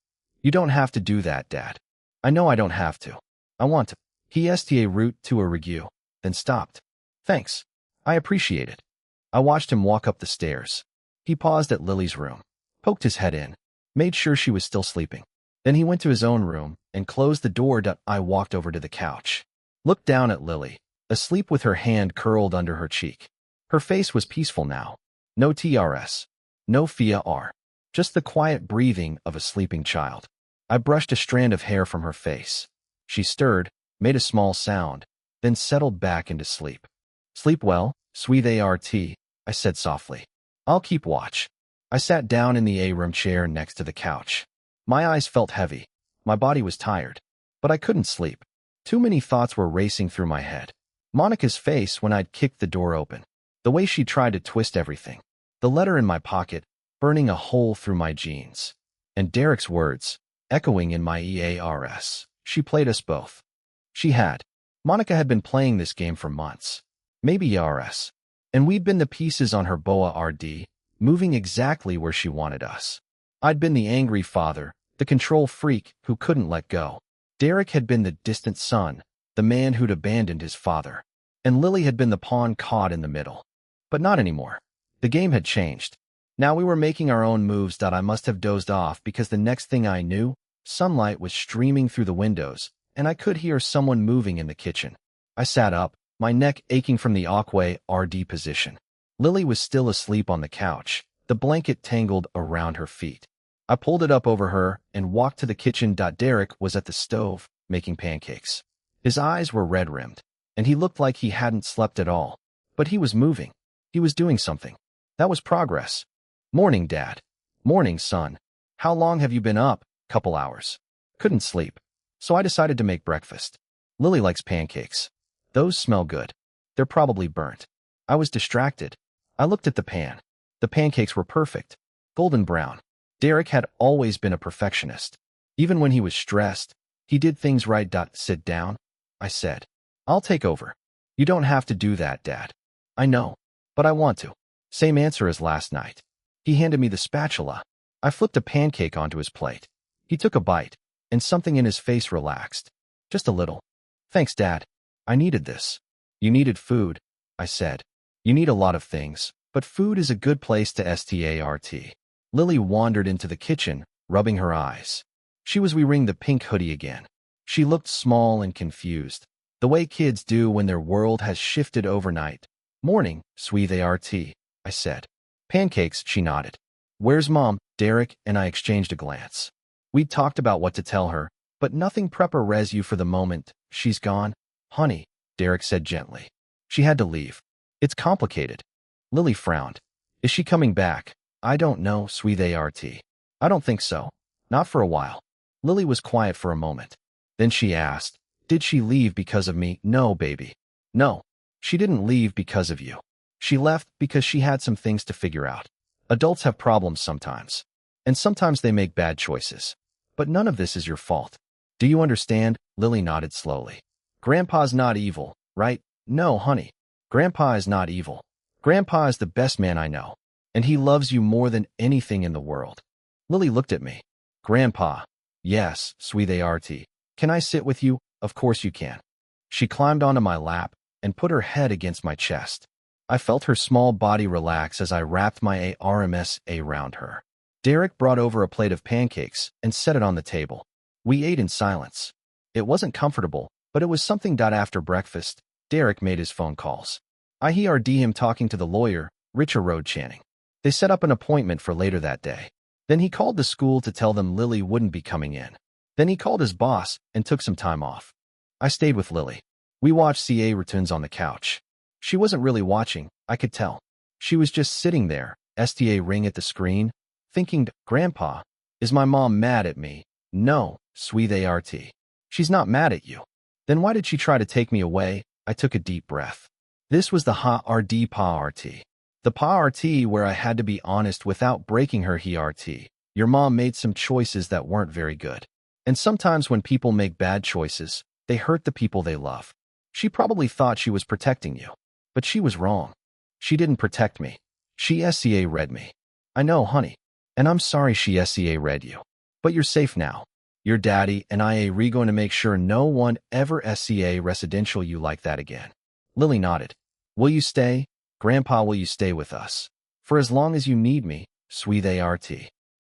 You don't have to do that, Dad. I know I don't have to. I want to. He sta root to a review, then stopped. Thanks. I appreciate it. I watched him walk up the stairs. He paused at Lily's room, poked his head in, made sure she was still sleeping. Then he went to his own room and closed the door. I walked over to the couch, looked down at Lily, asleep with her hand curled under her cheek. Her face was peaceful now. No TRS. No fear. Just the quiet breathing of a sleeping child. I brushed a strand of hair from her face. She stirred, made a small sound, then settled back into sleep. Sleep well, sweet ART, I said softly. I'll keep watch. I sat down in the A-room chair next to the couch. My eyes felt heavy. My body was tired. But I couldn't sleep. Too many thoughts were racing through my head. Monica's face when I'd kicked the door open. The way she tried to twist everything. The letter in my pocket, burning a hole through my jeans. And Derek's words, echoing in my ears. She played us both. She had. Monica had been playing this game for months. Maybe ERS. And we'd been the pieces on her boa RD, moving exactly where she wanted us. I'd been the angry father, the control freak who couldn't let go. Derek had been the distant son, the man who'd abandoned his father. And Lily had been the pawn caught in the middle. But not anymore. The game had changed. Now we were making our own moves. I must have dozed off because the next thing I knew, sunlight was streaming through the windows, and I could hear someone moving in the kitchen. I sat up, my neck aching from the awkward RD position. Lily was still asleep on the couch, the blanket tangled around her feet. I pulled it up over her and walked to the kitchen. Derek was at the stove, making pancakes. His eyes were red-rimmed, and he looked like he hadn't slept at all. But he was moving. He was doing something. That was progress. Morning, Dad. Morning, son. How long have you been up? Couple hours. Couldn't sleep. So I decided to make breakfast. Lily likes pancakes. Those smell good. They're probably burnt. I was distracted. I looked at the pan. The pancakes were perfect. Golden brown. Derek had always been a perfectionist. Even when he was stressed, he did things right. Sit down, I said. I'll take over. You don't have to do that, Dad. I know, but I want to. Same answer as last night. He handed me the spatula. I flipped a pancake onto his plate. He took a bite, and something in his face relaxed. Just a little. Thanks, Dad. I needed this. You needed food, I said. You need a lot of things, but food is a good place to start. Lily wandered into the kitchen, rubbing her eyes. She was wearing the pink hoodie again. She looked small and confused, the way kids do when their world has shifted overnight. Morning, sweetheart, I said. Pancakes, she nodded. Where's Mom? Derek and I exchanged a glance. We'd talked about what to tell her, but nothing prepare you for the moment. She's gone. Honey, Derek said gently. She had to leave. It's complicated. Lily frowned. Is she coming back? I don't know, sweetheart. I don't think so. Not for a while. Lily was quiet for a moment. Then she asked, did she leave because of me? No, baby. No. She didn't leave because of you. She left because she had some things to figure out. Adults have problems sometimes. And sometimes they make bad choices. But none of this is your fault. Do you understand? Lily nodded slowly. Grandpa's not evil, right? No, honey. Grandpa is not evil. Grandpa is the best man I know. And he loves you more than anything in the world. Lily looked at me. Grandpa. Yes, sweetheart. Can I sit with you? Of course you can. She climbed onto my lap and put her head against my chest. I felt her small body relax as I wrapped my arms around her. Derek brought over a plate of pancakes and set it on the table. We ate in silence. It wasn't comfortable, but it was something. After breakfast, Derek made his phone calls. I heard him talking to the lawyer, Richard Channing. They set up an appointment for later that day. Then he called the school to tell them Lily wouldn't be coming in. Then he called his boss and took some time off. I stayed with Lily. We watched CA returns on the couch. She wasn't really watching, I could tell. She was just sitting there, STA ring at the screen, thinking, Grandpa, is my mom mad at me? No, sweetheart. She's not mad at you. Then why did she try to take me away? I took a deep breath. This was the RD party. The party where I had to be honest without breaking her RT. Your mom made some choices that weren't very good. And sometimes when people make bad choices, they hurt the people they love. She probably thought she was protecting you. But she was wrong. She didn't protect me. She SCA read me. I know, honey. And I'm sorry she SCA read you. But you're safe now. Your daddy and I are going to make sure no one ever SCA residential you like that again. Lily nodded. Will you stay? Grandpa, will you stay with us? For as long as you need me, sweetheart.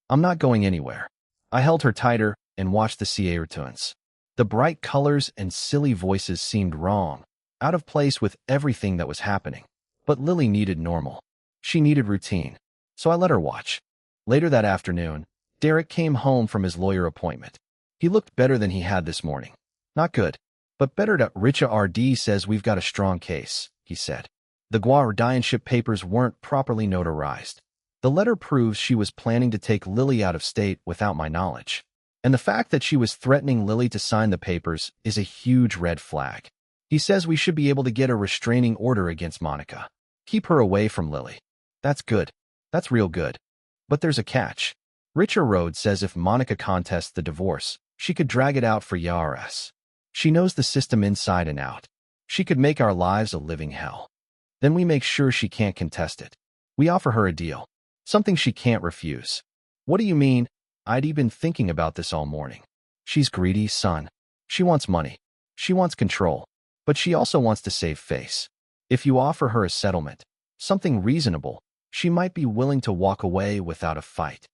I'm not going anywhere. I held her tighter and watched the CA returns. The bright colors and silly voices seemed wrong, out of place with everything that was happening. But Lily needed normal. She needed routine. So I let her watch. Later that afternoon, Derek came home from his lawyer appointment. He looked better than he had this morning. Not good, but better. Richard RD says we've got a strong case, he said. The guardianship papers weren't properly notarized. The letter proves she was planning to take Lily out of state without my knowledge. And the fact that she was threatening Lily to sign the papers is a huge red flag. He says we should be able to get a restraining order against Monica. Keep her away from Lily. That's good. That's real good. But there's a catch. Richard Road says if Monica contests the divorce, she could drag it out for IRS. She knows the system inside and out. She could make our lives a living hell. Then we make sure she can't contest it. We offer her a deal. Something she can't refuse. What do you mean? I'd been thinking about this all morning. She's greedy, son. She wants money. She wants control. But she also wants to save face. If you offer her a settlement, something reasonable, she might be willing to walk away without a fight.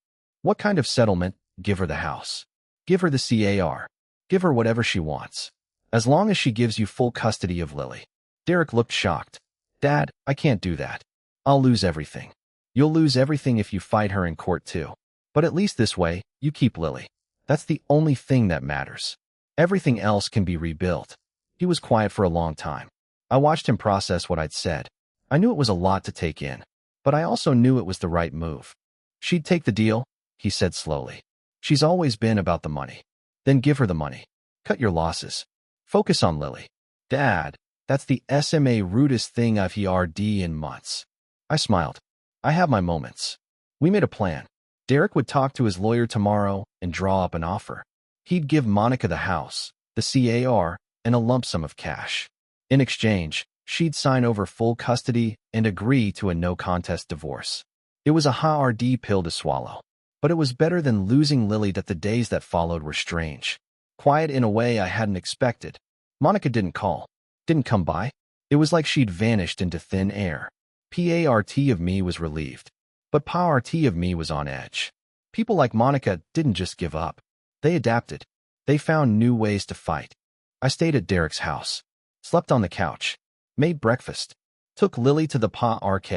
What kind of settlement? Give her the house. Give her the CAR. Give her whatever she wants. As long as she gives you full custody of Lily. Derek looked shocked. Dad, I can't do that. I'll lose everything. You'll lose everything if you fight her in court too. But at least this way, you keep Lily. That's the only thing that matters. Everything else can be rebuilt. He was quiet for a long time. I watched him process what I'd said. I knew it was a lot to take in, but I also knew it was the right move. She'd take the deal, he said slowly. She's always been about the money. Then give her the money. Cut your losses. Focus on Lily. Dad, that's the SMA rudest thing I've heard in months. I smiled. I have my moments. We made a plan. Derek would talk to his lawyer tomorrow and draw up an offer. He'd give Monica the house, the CAR, and a lump sum of cash. In exchange, she'd sign over full custody and agree to a no-contest divorce. It was a hard pill to swallow, but it was better than losing Lily. That the days that followed were strange. Quiet in a way I hadn't expected. Monica didn't call, didn't come by. It was like she'd vanished into thin air. Part of me was relieved, but part of me was on edge. People like Monica didn't just give up. They adapted. They found new ways to fight. I stayed at Derek's house, slept on the couch, made breakfast, took Lily to the park,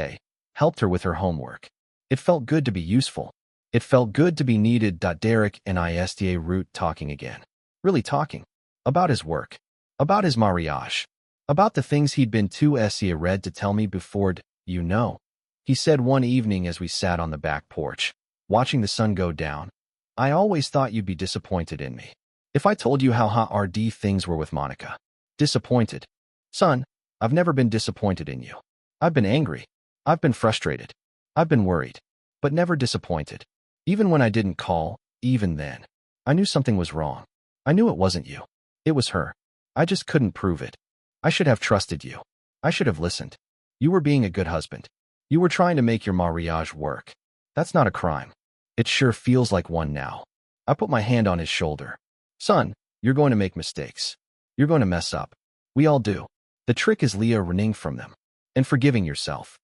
helped her with her homework. It felt good to be useful. It felt good to be needed. Derek and ISTA root talking again. Really talking. About his work. About his marriage. About the things he'd been too red to tell me before. You know, he said one evening as we sat on the back porch, watching the sun go down. I always thought you'd be disappointed in me. If I told you how hard things were with Monica. Disappointed. Son, I've never been disappointed in you. I've been angry. I've been frustrated. I've been worried. But never disappointed. Even when I didn't call, even then. I knew something was wrong. I knew it wasn't you. It was her. I just couldn't prove it. I should have trusted you. I should have listened. You were being a good husband. You were trying to make your marriage work. That's not a crime. It sure feels like one now. I put my hand on his shoulder. Son, you're going to make mistakes. You're going to mess up. We all do. The trick is running from them and forgiving yourself.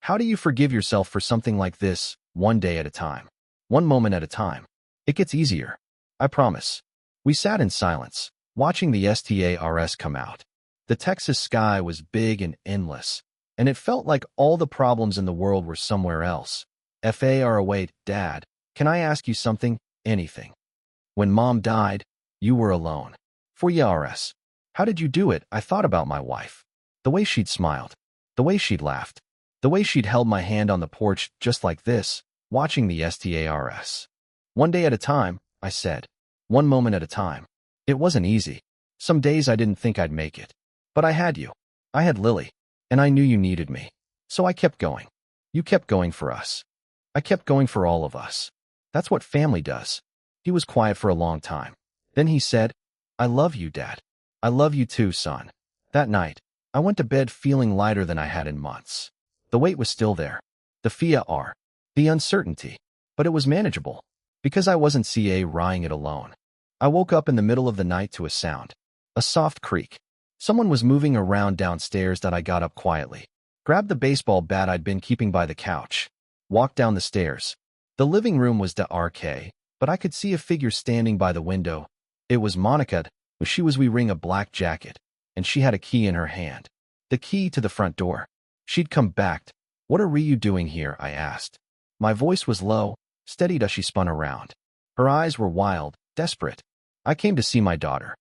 How do you forgive yourself for something like this? One day at a time. One moment at a time. It gets easier. I promise. We sat in silence, watching the stars come out. The Texas sky was big and endless, and it felt like all the problems in the world were somewhere else. Wait, Dad, can I ask you something? Anything. When Mom died, you were alone. For IRS. How did you do it? I thought about my wife. The way she'd smiled. The way she'd laughed. The way she'd held my hand on the porch just like this, watching the stars. One day at a time, I said. One moment at a time. It wasn't easy. Some days I didn't think I'd make it. But I had you. I had Lily. And I knew you needed me. So I kept going. You kept going for us. I kept going for all of us. That's what family does. He was quiet for a long time. Then he said, I love you, Dad. I love you too, son. That night, I went to bed feeling lighter than I had in months. The weight was still there. The fear, the uncertainty. But it was manageable. Because I wasn't rying it alone. I woke up in the middle of the night to a sound. A soft creak. Someone was moving around downstairs. I got up quietly. Grabbed the baseball bat I'd been keeping by the couch. Walked down the stairs. The living room was dark, but I could see a figure standing by the window. It was Monica. She was wearing a black jacket, and she had a key in her hand. The key to the front door. She'd come back. What are you doing here? I asked. My voice was low, steadied as she spun around. Her eyes were wild, desperate. I came to see my daughter.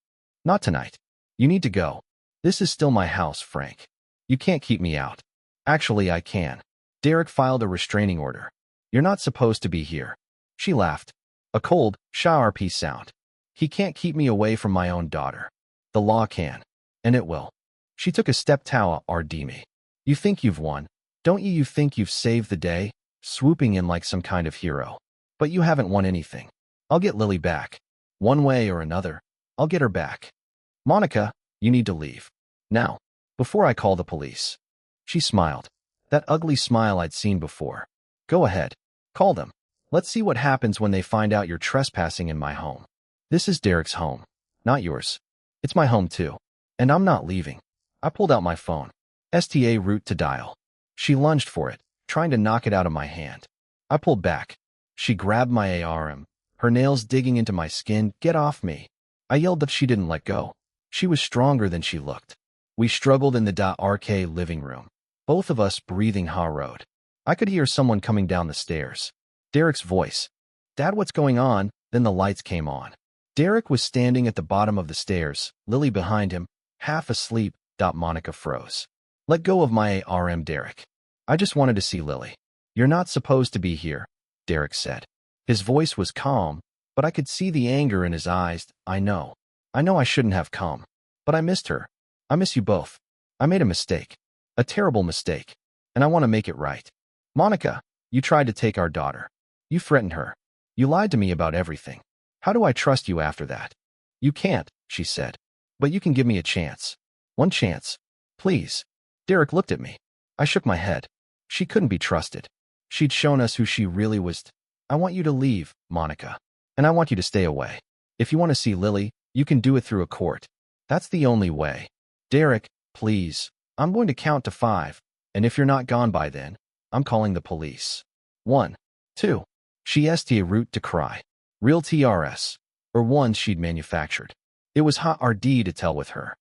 Not tonight. You need to go. This is still my house, Frank. You can't keep me out. Actually, I can. Derek filed a restraining order. You're not supposed to be here. She laughed. A cold, sharp sound. He can't keep me away from my own daughter. The law can. And it will. She took a step toward me. You think you've won, don't you? You think you've saved the day, swooping in like some kind of hero. But you haven't won anything. I'll get Lily back. One way or another, I'll get her back. Monica, you need to leave. Now, before I call the police. She smiled. That ugly smile I'd seen before. Go ahead. Call them. Let's see what happens when they find out you're trespassing in my home. This is Derek's home, not yours. It's my home too. And I'm not leaving. I pulled out my phone. STA route to dial. She lunged for it, trying to knock it out of my hand. I pulled back. She grabbed my ARM, her nails digging into my skin. Get off me. I yelled, but she didn't let go. She was stronger than she looked. We struggled in the RK living room, both of us breathing hard. I could hear someone coming down the stairs. Derek's voice. Dad, what's going on? Then the lights came on. Derek was standing at the bottom of the stairs, Lily behind him, half asleep. Monica froze. Let go of my ARM, Derek. I just wanted to see Lily. You're not supposed to be here, Derek said. His voice was calm, but I could see the anger in his eyes. I know I shouldn't have come. But I missed her. I miss you both. I made a mistake. A terrible mistake. And I want to make it right. Monica, you tried to take our daughter. You threatened her. You lied to me about everything. How do I trust you after that? You can't, she said. But you can give me a chance. One chance. Please. Derek looked at me. I shook my head. She couldn't be trusted. She'd shown us who she really was. I want you to leave, Monica. And I want you to stay away. If you want to see Lily, you can do it through a court. That's the only way. Derek, please. I'm going to count to 5. And if you're not gone by then, I'm calling the police. 1, 2. She st a route to cry. Real TRS. Or ones she'd manufactured. It was hard to tell with her.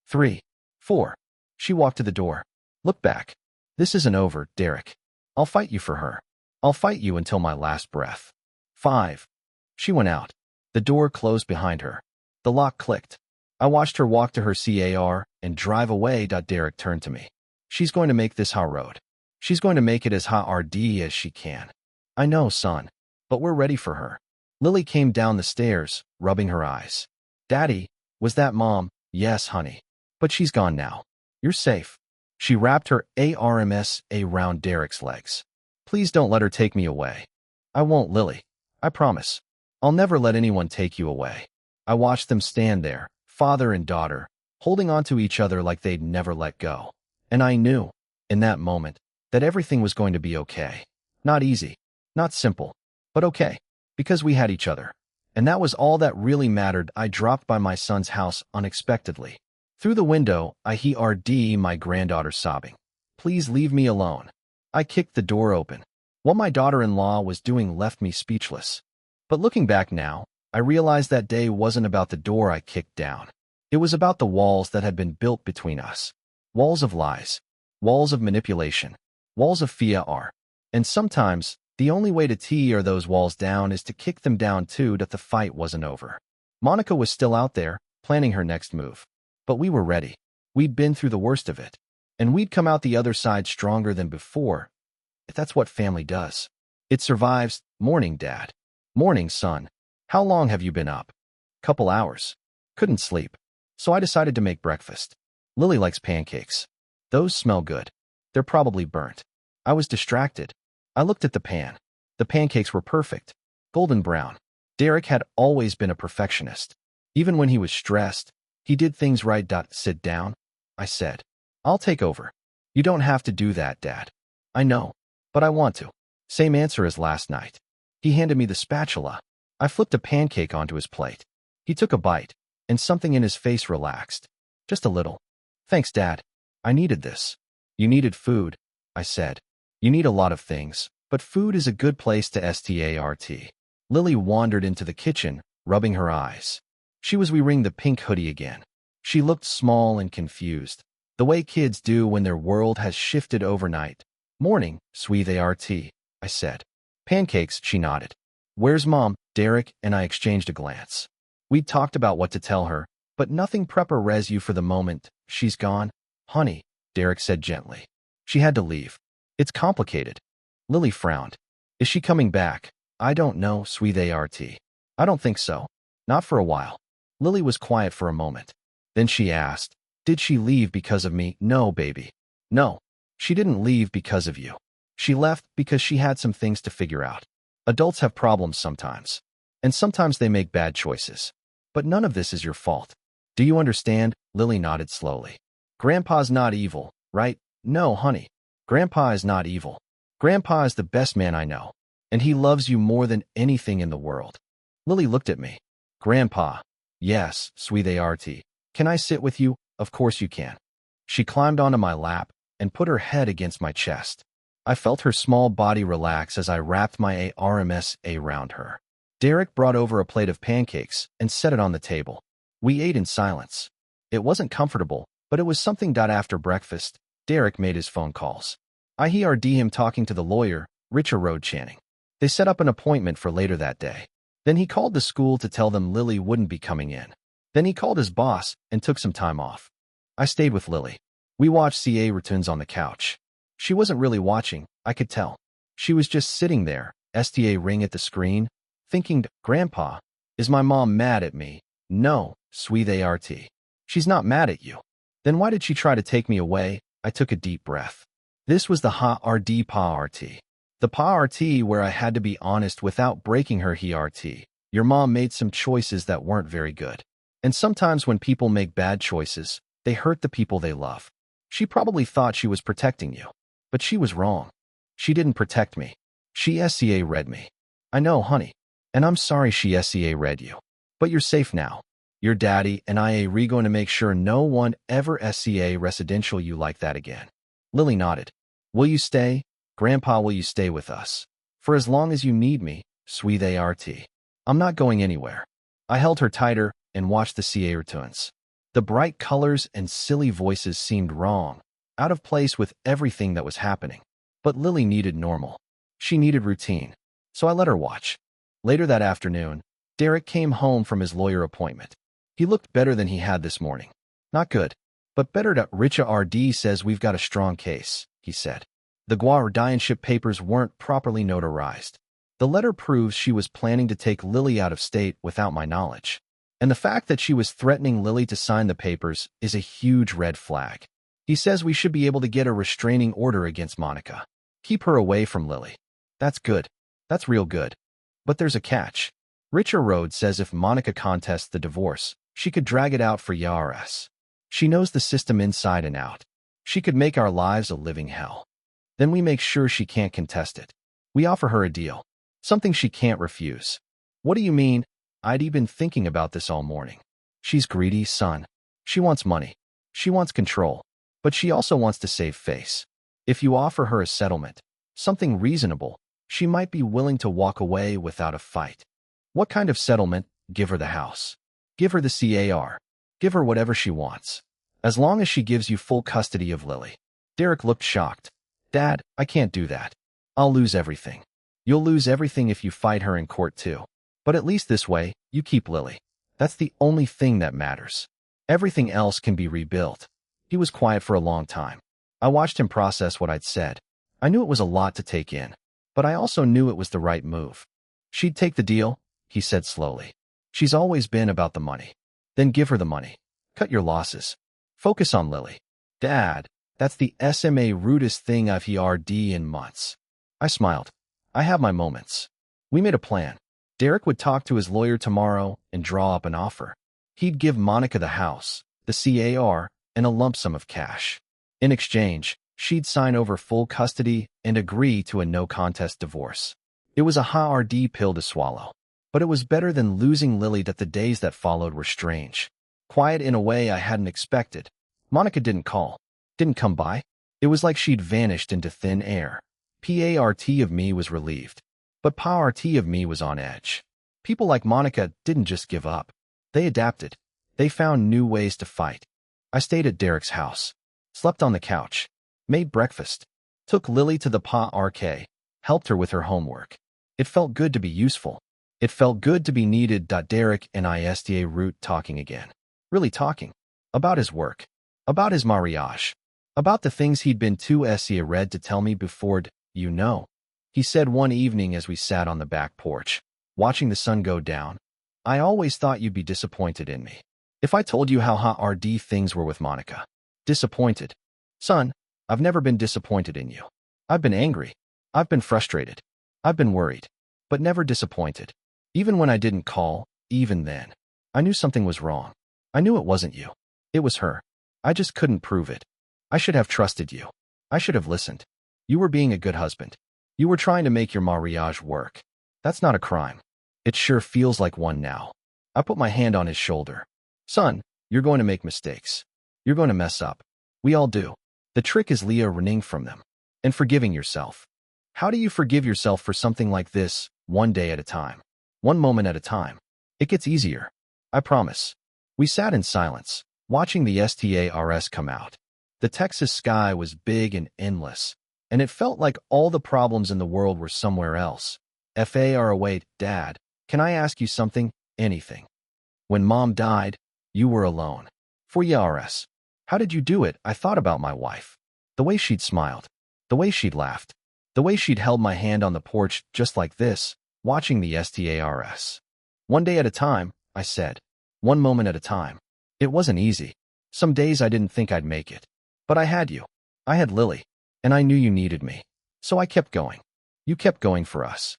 3, 4. She walked to the door. Look back. This isn't over, Derek. I'll fight you for her. I'll fight you until my last breath. 5. She went out. The door closed behind her. The lock clicked. I watched her walk to her car and drive away. Derek turned to me. She's going to make this hard. She's going to make it as hard as she can. I know, son. But we're ready for her. Lily came down the stairs, rubbing her eyes. Daddy, was that Mom? Yes, honey. But she's gone now. You're safe. She wrapped her arms around Derek's legs. Please don't let her take me away. I won't, Lily. I promise. I'll never let anyone take you away. I watched them stand there, father and daughter, holding on to each other like they'd never let go. And I knew, in that moment, that everything was going to be okay. Not easy, not simple, but okay, because we had each other. And that was all that really mattered. I dropped by my son's house unexpectedly. Through the window, I heard my granddaughter sobbing. Please leave me alone. I kicked the door open. What my daughter-in-law was doing left me speechless. But looking back now, I realized that day wasn't about the door I kicked down. It was about the walls that had been built between us. Walls of lies. Walls of manipulation. Walls of fear. And sometimes, the only way to tear those walls down is to kick them down too. That the fight wasn't over. Monica was still out there, planning her next move. But we were ready. We'd been through the worst of it. And we'd come out the other side stronger than before. That's what family does. It survives. Morning, Dad. Morning, son. How long have you been up? Couple hours. Couldn't sleep. So I decided to make breakfast. Lily likes pancakes. Those smell good. They're probably burnt. I was distracted. I looked at the pan. The pancakes were perfect. Golden brown. Derek had always been a perfectionist. Even when he was stressed, he did things right. Sit down, I said. I'll take over. You don't have to do that, Dad. I know, but I want to. Same answer as last night. He handed me the spatula. I flipped a pancake onto his plate. He took a bite, and something in his face relaxed. Just a little. Thanks, Dad. I needed this. You needed food, I said. You need a lot of things, but food is a good place to start. Lily wandered into the kitchen, rubbing her eyes. She was wearing the pink hoodie again. She looked small and confused, the way kids do when their world has shifted overnight. Morning, sweet ART, I said. Pancakes, she nodded. Where's Mom? Derek and I exchanged a glance. We'd talked about what to tell her, but nothing prepares you for the moment. She's gone. Honey, Derek said gently. She had to leave. It's complicated. Lily frowned. Is she coming back? I don't know, sweet ART. I don't think so. Not for a while. Lily was quiet for a moment. Then she asked, Did she leave because of me? No, baby. No. She didn't leave because of you. She left because she had some things to figure out. Adults have problems sometimes. And sometimes they make bad choices. But none of this is your fault. Do you understand? Lily nodded slowly. Grandpa's not evil, right? No, honey. Grandpa is not evil. Grandpa is the best man I know. And he loves you more than anything in the world. Lily looked at me. Grandpa. Yes, sweetheart. Can I sit with you? Of course you can. She climbed onto my lap and put her head against my chest. I felt her small body relax as I wrapped my arms around her. Derek brought over a plate of pancakes and set it on the table. We ate in silence. It wasn't comfortable, but it was something. After breakfast, Derek made his phone calls. I heard him talking to the lawyer, Richard Channing. They set up an appointment for later that day. Then he called the school to tell them Lily wouldn't be coming in. Then he called his boss and took some time off. I stayed with Lily. We watched CA returns on the couch. She wasn't really watching, I could tell. She was just sitting there, STA ring at the screen, thinking, Grandpa, is my mom mad at me? No, sweetheart. She's not mad at you. Then why did she try to take me away? I took a deep breath. This was the hard part. The part where I had to be honest without breaking her heart. Your mom made some choices that weren't very good. And sometimes when people make bad choices, they hurt the people they love. She probably thought she was protecting you. But she was wrong. She didn't protect me. She SCA read me. I know, honey. And I'm sorry she SCA read you. But you're safe now. Your daddy and I are going to make sure no one ever SCA residential you like that again. Lily nodded. Will you stay? Grandpa, will you stay with us? For as long as you need me, sweetheart. I'm not going anywhere. I held her tighter and watched the CA returns. The bright colors and silly voices seemed wrong, out of place with everything that was happening. But Lily needed normal. She needed routine. So I let her watch. Later that afternoon, Derek came home from his lawyer appointment. He looked better than he had this morning. Not good, but better. Richard says we've got a strong case, he said. The guardianship papers weren't properly notarized. The letter proves she was planning to take Lily out of state without my knowledge. And the fact that she was threatening Lily to sign the papers is a huge red flag. He says we should be able to get a restraining order against Monica. Keep her away from Lily. That's good. That's real good. But there's a catch. Richard says if Monica contests the divorce, she could drag it out for years. She knows the system inside and out. She could make our lives a living hell. Then we make sure she can't contest it. We offer her a deal. Something she can't refuse. What do you mean? I'd been thinking about this all morning. She's greedy, son. She wants money. She wants control. But she also wants to save face. If you offer her a settlement, something reasonable, she might be willing to walk away without a fight. What kind of settlement? Give her the house. Give her the CAR. Give her whatever she wants. As long as she gives you full custody of Lily. Derek looked shocked. Dad, I can't do that. I'll lose everything. You'll lose everything if you fight her in court too. But at least this way, you keep Lily. That's the only thing that matters. Everything else can be rebuilt. He was quiet for a long time. I watched him process what I'd said. I knew it was a lot to take in, but I also knew it was the right move. She'd take the deal, he said slowly. She's always been about the money. Then give her the money. Cut your losses. Focus on Lily. Dad, that's the SMA rudest thing I've heard in months. I smiled. I have my moments. We made a plan. Derek would talk to his lawyer tomorrow and draw up an offer. He'd give Monica the house, the CAR, and a lump sum of cash. In exchange, she'd sign over full custody and agree to a no-contest divorce. It was a hard pill to swallow, but it was better than losing Lily. That the days that followed were strange. Quiet in a way I hadn't expected. Monica didn't call, didn't come by. It was like she'd vanished into thin air. PART of me was relieved, but PART of me was on edge. People like Monica didn't just give up. They adapted. They found new ways to fight. I stayed at Derek's house, slept on the couch, made breakfast, took Lily to the park, helped her with her homework. It felt good to be useful. It felt good to be needed. Derek and I STA root talking again. Really talking. About his work. About his mariage. About the things he'd been too STA red to tell me before. You know, he said one evening as we sat on the back porch, watching the sun go down. I always thought you'd be disappointed in me. If I told you how hard things were with Monica. Disappointed. Son, I've never been disappointed in you. I've been angry. I've been frustrated. I've been worried. But never disappointed. Even when I didn't call, even then. I knew something was wrong. I knew it wasn't you. It was her. I just couldn't prove it. I should have trusted you. I should have listened. You were being a good husband. You were trying to make your mariage work. That's not a crime. It sure feels like one now. I put my hand on his shoulder. Son, you're going to make mistakes. You're going to mess up. We all do. The trick is learning from them and forgiving yourself. How do you forgive yourself for something like this, one day at a time? One moment at a time. It gets easier. I promise. We sat in silence, watching the stars come out. The Texas sky was big and endless, and it felt like all the problems in the world were somewhere else. Wait, Dad, can I ask you something? Anything. When Mom died, you were alone. For years. How did you do it? I thought about my wife. The way she'd smiled. The way she'd laughed. The way she'd held my hand on the porch just like this, watching the stars. One day at a time, I said. One moment at a time. It wasn't easy. Some days I didn't think I'd make it. But I had you. I had Lily. And I knew you needed me. So I kept going. You kept going for us.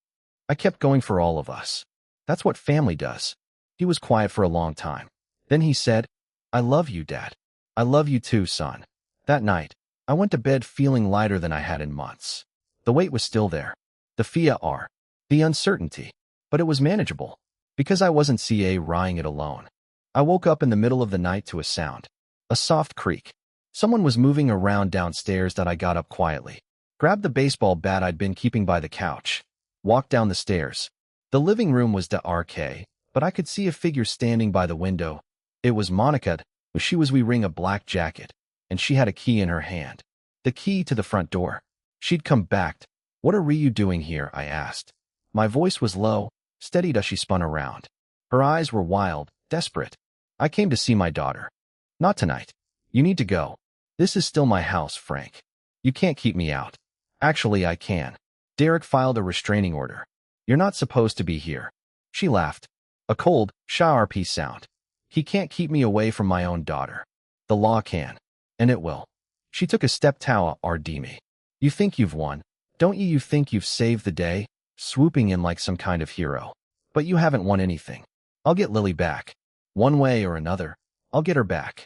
I kept going for all of us. That's what family does. He was quiet for a long time. Then he said, I love you, Dad. I love you too, son. That night, I went to bed feeling lighter than I had in months. The weight was still there. The fear, the uncertainty. But it was manageable. Because I wasn't crying it alone. I woke up in the middle of the night to a sound. A soft creak. Someone was moving around downstairs. That I got up quietly. Grabbed the baseball bat I'd been keeping by the couch. Walked down the stairs. The living room was dark, but I could see a figure standing by the window. It was Monica. She was wearing a black jacket, and she had a key in her hand. The key to the front door. She'd come back. What are you doing here? I asked. My voice was low, steadied as she spun around. Her eyes were wild, desperate. I came to see my daughter. Not tonight. You need to go. This is still my house, Frank. You can't keep me out. Actually, I can. Derek filed a restraining order. You're not supposed to be here. She laughed. A cold, sharp sound. He can't keep me away from my own daughter. The law can. And it will. She took a step toward me. You think you've won, don't you? You think you've saved the day, swooping in like some kind of hero. But you haven't won anything. I'll get Lily back. One way or another, I'll get her back.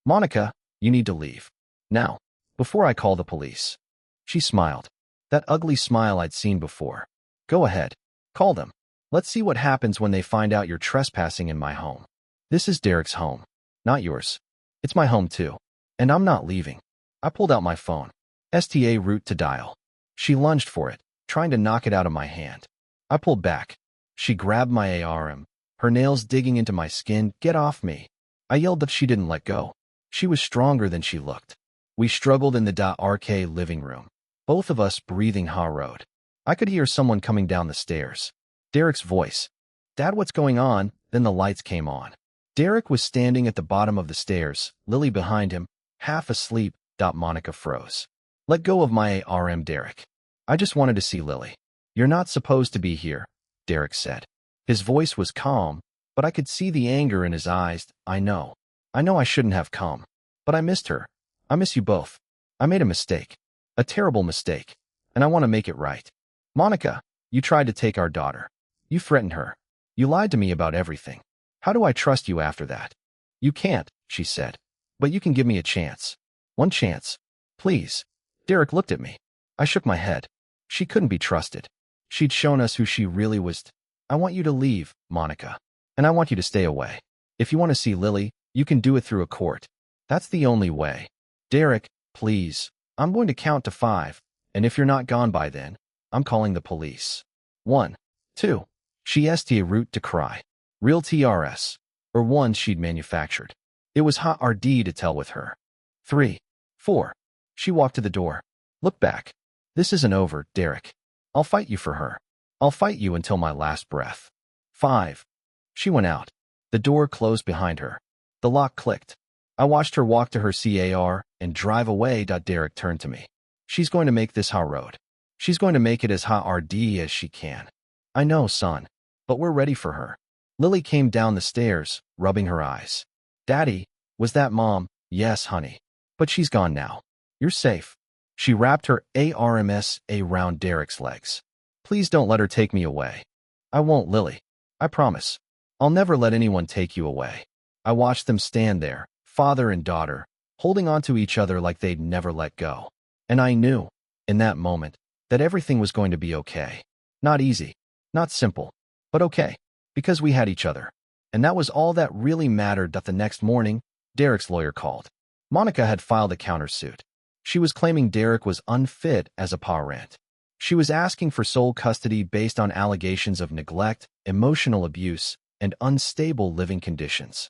Monica, you need to leave. Now, before I call the police. She smiled. That ugly smile I'd seen before. Go ahead. Call them. Let's see what happens when they find out you're trespassing in my home. This is Derek's home, not yours. It's my home too. And I'm not leaving. I pulled out my phone. Route to dial. She lunged for it, trying to knock it out of my hand. I pulled back. She grabbed my arm, her nails digging into my skin. Get off me. I yelled, but she didn't let go. She was stronger than she looked. We struggled in the dark living room, both of us breathing hard. I could hear someone coming down the stairs. Derek's voice. Dad, what's going on? Then the lights came on. Derek was standing at the bottom of the stairs, Lily behind him, half asleep. Monica froze. Let go of my arm, Derek. I just wanted to see Lily. You're not supposed to be here, Derek said. His voice was calm, but I could see the anger in his eyes. I know I shouldn't have come. But I missed her. I miss you both. I made a mistake. A terrible mistake. And I want to make it right. Monica, you tried to take our daughter. You threatened her. You lied to me about everything. How do I trust you after that? You can't, she said. But you can give me a chance. One chance. Please. Derek looked at me. I shook my head. She couldn't be trusted. She'd shown us who she really was. I want you to leave, Monica. And I want you to stay away. If you want to see Lily, you can do it through a court. That's the only way. Derek, please. I'm going to count to 5. And if you're not gone by then, I'm calling the police. 1, 2. She route to cry. Real TRS. Or ones she'd manufactured. It was hard to tell with her. 3, 4. She walked to the door. Look back. This isn't over, Derek. I'll fight you for her. I'll fight you until my last breath. 5. She went out. The door closed behind her. The lock clicked. I watched her walk to her car and drive away. Derek turned to me. She's going to make this hard. She's going to make it as hard as she can. I know, son. But we're ready for her. Lily came down the stairs, rubbing her eyes. Daddy, was that Mom? Yes, honey. But she's gone now. You're safe. She wrapped her arms around Derek's legs. Please don't let her take me away. I won't, Lily. I promise. I'll never let anyone take you away. I watched them stand there, father and daughter, holding on to each other like they'd never let go. And I knew, in that moment, that everything was going to be okay. Not easy, not simple, but okay, because we had each other. And that was all that really mattered. The next morning, Derek's lawyer called. Monica had filed a countersuit. She was claiming Derek was unfit as a parent. She was asking for sole custody based on allegations of neglect, emotional abuse, and unstable living conditions.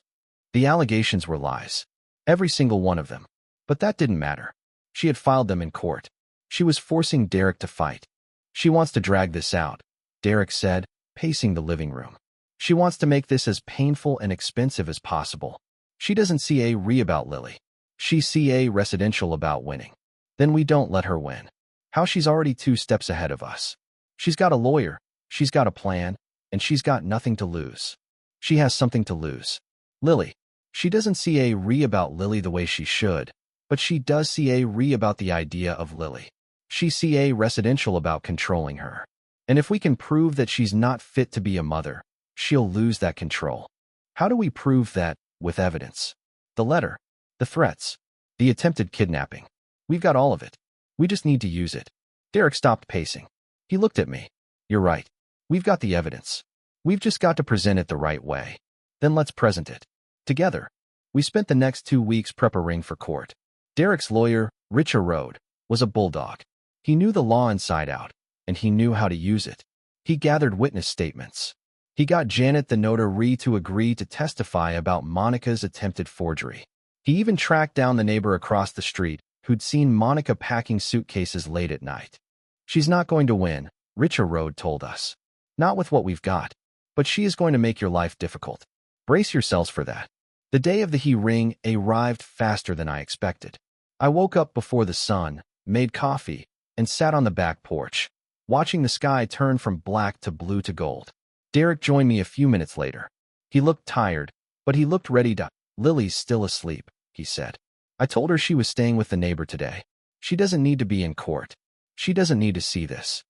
The allegations were lies, every single one of them. But that didn't matter. She had filed them in court. She was forcing Derek to fight. She wants to drag this out, Derek said, pacing the living room. She wants to make this as painful and expensive as possible. She doesn't see a about Lily. She see a residential about winning. Then we don't let her win. How she's already 2 steps ahead of us. She's got a lawyer, she's got a plan, and she's got nothing to lose. She has something to lose. Lily. She doesn't see a about Lily the way she should, but she does see a about the idea of Lily. She see a residential about controlling her. And if we can prove that she's not fit to be a mother, she'll lose that control. How do we prove that? With evidence. The letter, the threats, the attempted kidnapping. We've got all of it. We just need to use it. Derek stopped pacing. He looked at me. You're right. We've got the evidence. We've just got to present it the right way. Then let's present it. Together. We spent the next 2 weeks preparing for court. Derek's lawyer, Richard Rode, was a bulldog. He knew the law inside out, and he knew how to use it. He gathered witness statements. He got Janet the notary to agree to testify about Monica's attempted forgery. He even tracked down the neighbor across the street who'd seen Monica packing suitcases late at night. She's not going to win, Richard Rode told us. Not with what we've got. But she is going to make your life difficult. Brace yourselves for that. The day of the hearing arrived faster than I expected. I woke up before the sun, made coffee, and sat on the back porch, watching the sky turn from black to blue to gold. Derek joined me a few minutes later. He looked tired, but he looked ready to. Lily's still asleep, he said. I told her she was staying with the neighbor today. She doesn't need to be in court. She doesn't need to see this.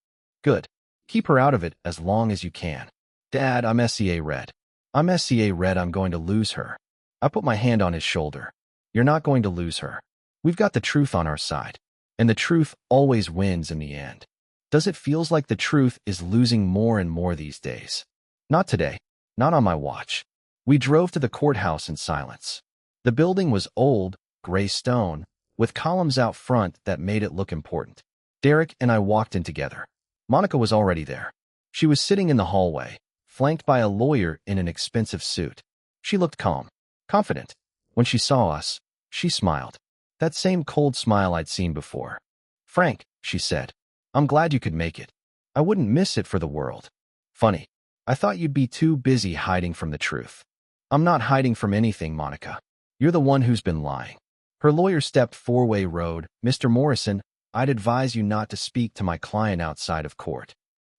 Good. Keep her out of it as long as you can. Dad, I'm red. I'm red. I'm going to lose her. I put my hand on his shoulder. You're not going to lose her. We've got the truth on our side. And the truth always wins in the end. Does it feels like the truth is losing more and more these days? Not today. Not on my watch. We drove to the courthouse in silence. The building was old, gray stone, with columns out front that made it look important. Derek and I walked in together. Monica was already there. She was sitting in the hallway, flanked by a lawyer in an expensive suit. She looked calm, confident. When she saw us, she smiled. That same cold smile I'd seen before. Frank, she said, I'm glad you could make it. I wouldn't miss it for the world. Funny. I thought you'd be too busy hiding from the truth. I'm not hiding from anything, Monica. You're the one who's been lying. Her lawyer stepped four-way road. Mr. Morrison, I'd advise you not to speak to my client outside of court.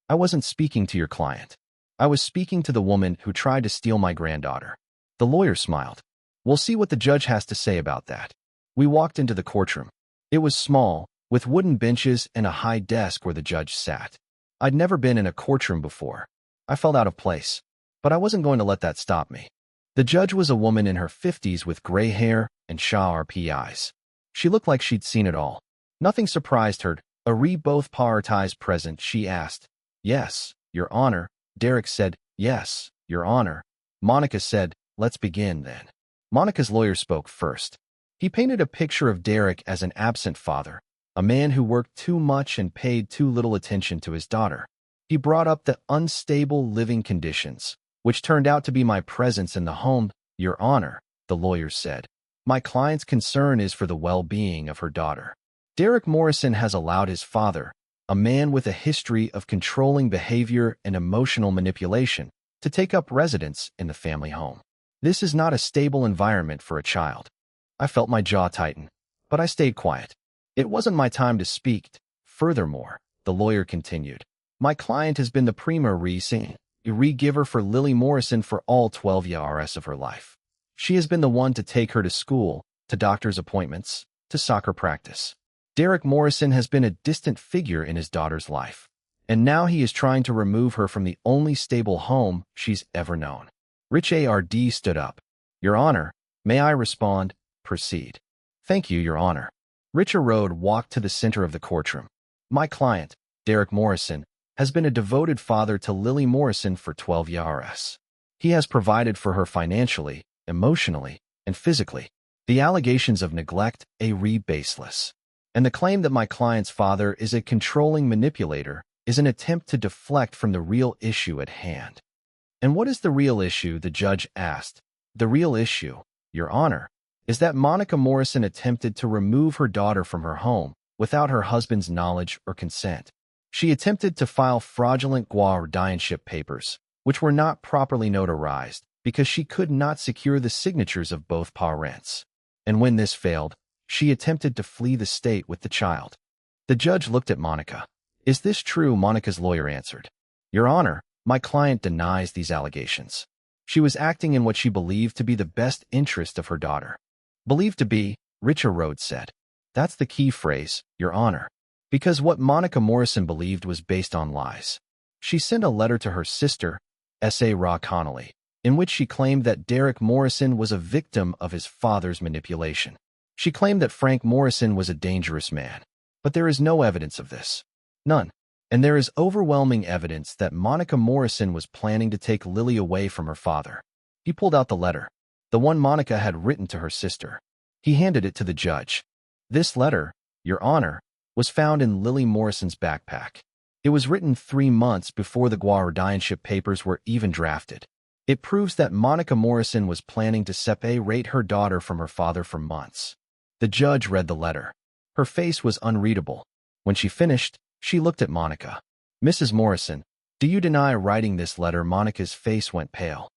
I wasn't speaking to your client. I was speaking to the woman who tried to steal my granddaughter. The lawyer smiled. We'll see what the judge has to say about that. We walked into the courtroom. It was small, with wooden benches and a high desk where the judge sat. I'd never been in a courtroom before. I felt out of place, but I wasn't going to let that stop me. The judge was a woman in her 50s with gray hair and sharp eyes. She looked like she'd seen it all. Nothing surprised her. Both parties present, she asked. Yes, Your Honor. Derek said, yes, Your Honor. Monica said, let's begin then. Monica's lawyer spoke first. He painted a picture of Derek as an absent father, a man who worked too much and paid too little attention to his daughter. He brought up the unstable living conditions, which turned out to be my presence in the home. Your Honor, the lawyer said, my client's concern is for the well-being of her daughter. Derek Morrison has allowed his father, a man with a history of controlling behavior and emotional manipulation, to take up residence in the family home. This is not a stable environment for a child. I felt my jaw tighten, but I stayed quiet. It wasn't my time to speak. Furthermore, the lawyer continued, my client has been the prima re-giver for Lily Morrison for all 12 years of her life. She has been the one to take her to school, to doctor's appointments, to soccer practice. Derek Morrison has been a distant figure in his daughter's life, and now he is trying to remove her from the only stable home she's ever known. Rich ARD stood up. Your Honor, may I respond? Proceed. Thank you, Your Honor. Rich Arode walked to the center of the courtroom. My client, Derek Morrison, has been a devoted father to Lily Morrison for 12 years. He has provided for her financially, emotionally, and physically. The allegations of neglect are baseless. And the claim that my client's father is a controlling manipulator is an attempt to deflect from the real issue at hand. And what is the real issue? The judge asked. The real issue, Your Honor, is that Monica Morrison attempted to remove her daughter from her home without her husband's knowledge or consent. She attempted to file fraudulent guardianship papers, which were not properly notarized because she could not secure the signatures of both parents. And when this failed, she attempted to flee the state with the child. The judge looked at Monica. Is this true? Monica's lawyer answered. Your Honor, my client denies these allegations. She was acting in what she believed to be the best interest of her daughter. Believed to be, Rich Arode said. That's the key phrase, Your Honor, because what Monica Morrison believed was based on lies. She sent a letter to her sister, S.A. Ra Connolly, in which she claimed that Derek Morrison was a victim of his father's manipulation. She claimed that Frank Morrison was a dangerous man, but there is no evidence of this. None. And there is overwhelming evidence that Monica Morrison was planning to take Lily away from her father. He pulled out the letter, the one Monica had written to her sister. He handed it to the judge. This letter, Your Honor, was found in Lily Morrison's backpack. It was written 3 months before the guardianship papers were even drafted. It proves that Monica Morrison was planning to separate her daughter from her father for months. The judge read the letter. Her face was unreadable. When she finished, she looked at Monica. Mrs. Morrison, do you deny writing this letter? Monica's face went pale.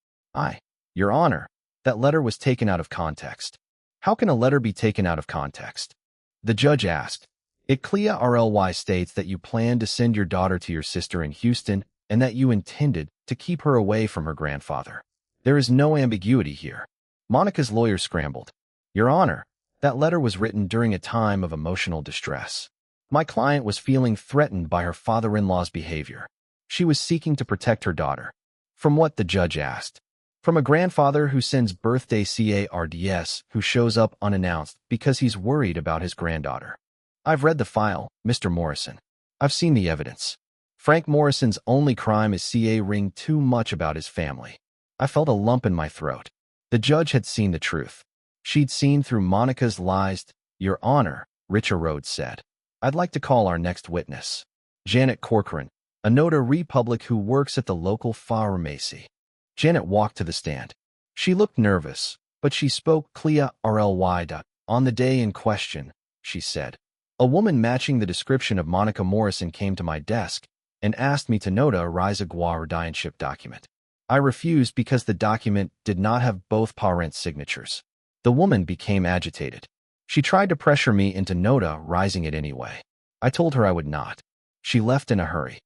Your Honor, that letter was taken out of context. How can a letter be taken out of context? The judge asked. It clearly states that you planned to send your daughter to your sister in Houston and that you intended to keep her away from her grandfather. There is no ambiguity here. Monica's lawyer scrambled. Your Honor, that letter was written during a time of emotional distress. My client was feeling threatened by her father-in-law's behavior. She was seeking to protect her daughter. From what? The judge asked. From a grandfather who sends birthday cards who shows up unannounced because he's worried about his granddaughter. I've read the file, Mr. Morrison. I've seen the evidence. Frank Morrison's only crime is caring too much about his family. I felt a lump in my throat. The judge had seen the truth. She'd seen through Monica's lies. Your Honor, Rich Arode said. I'd like to call our next witness. Janet Corcoran, a notary public who works at the local pharmacy. Janet walked to the stand. She looked nervous, but she spoke clearly. On the day in question, she said, a woman matching the description of Monica Morrison came to my desk and asked me to notarize a guardianship document. I refused because the document did not have both parents' signatures. The woman became agitated. She tried to pressure me into notarizing it anyway. I told her I would not. She left in a hurry.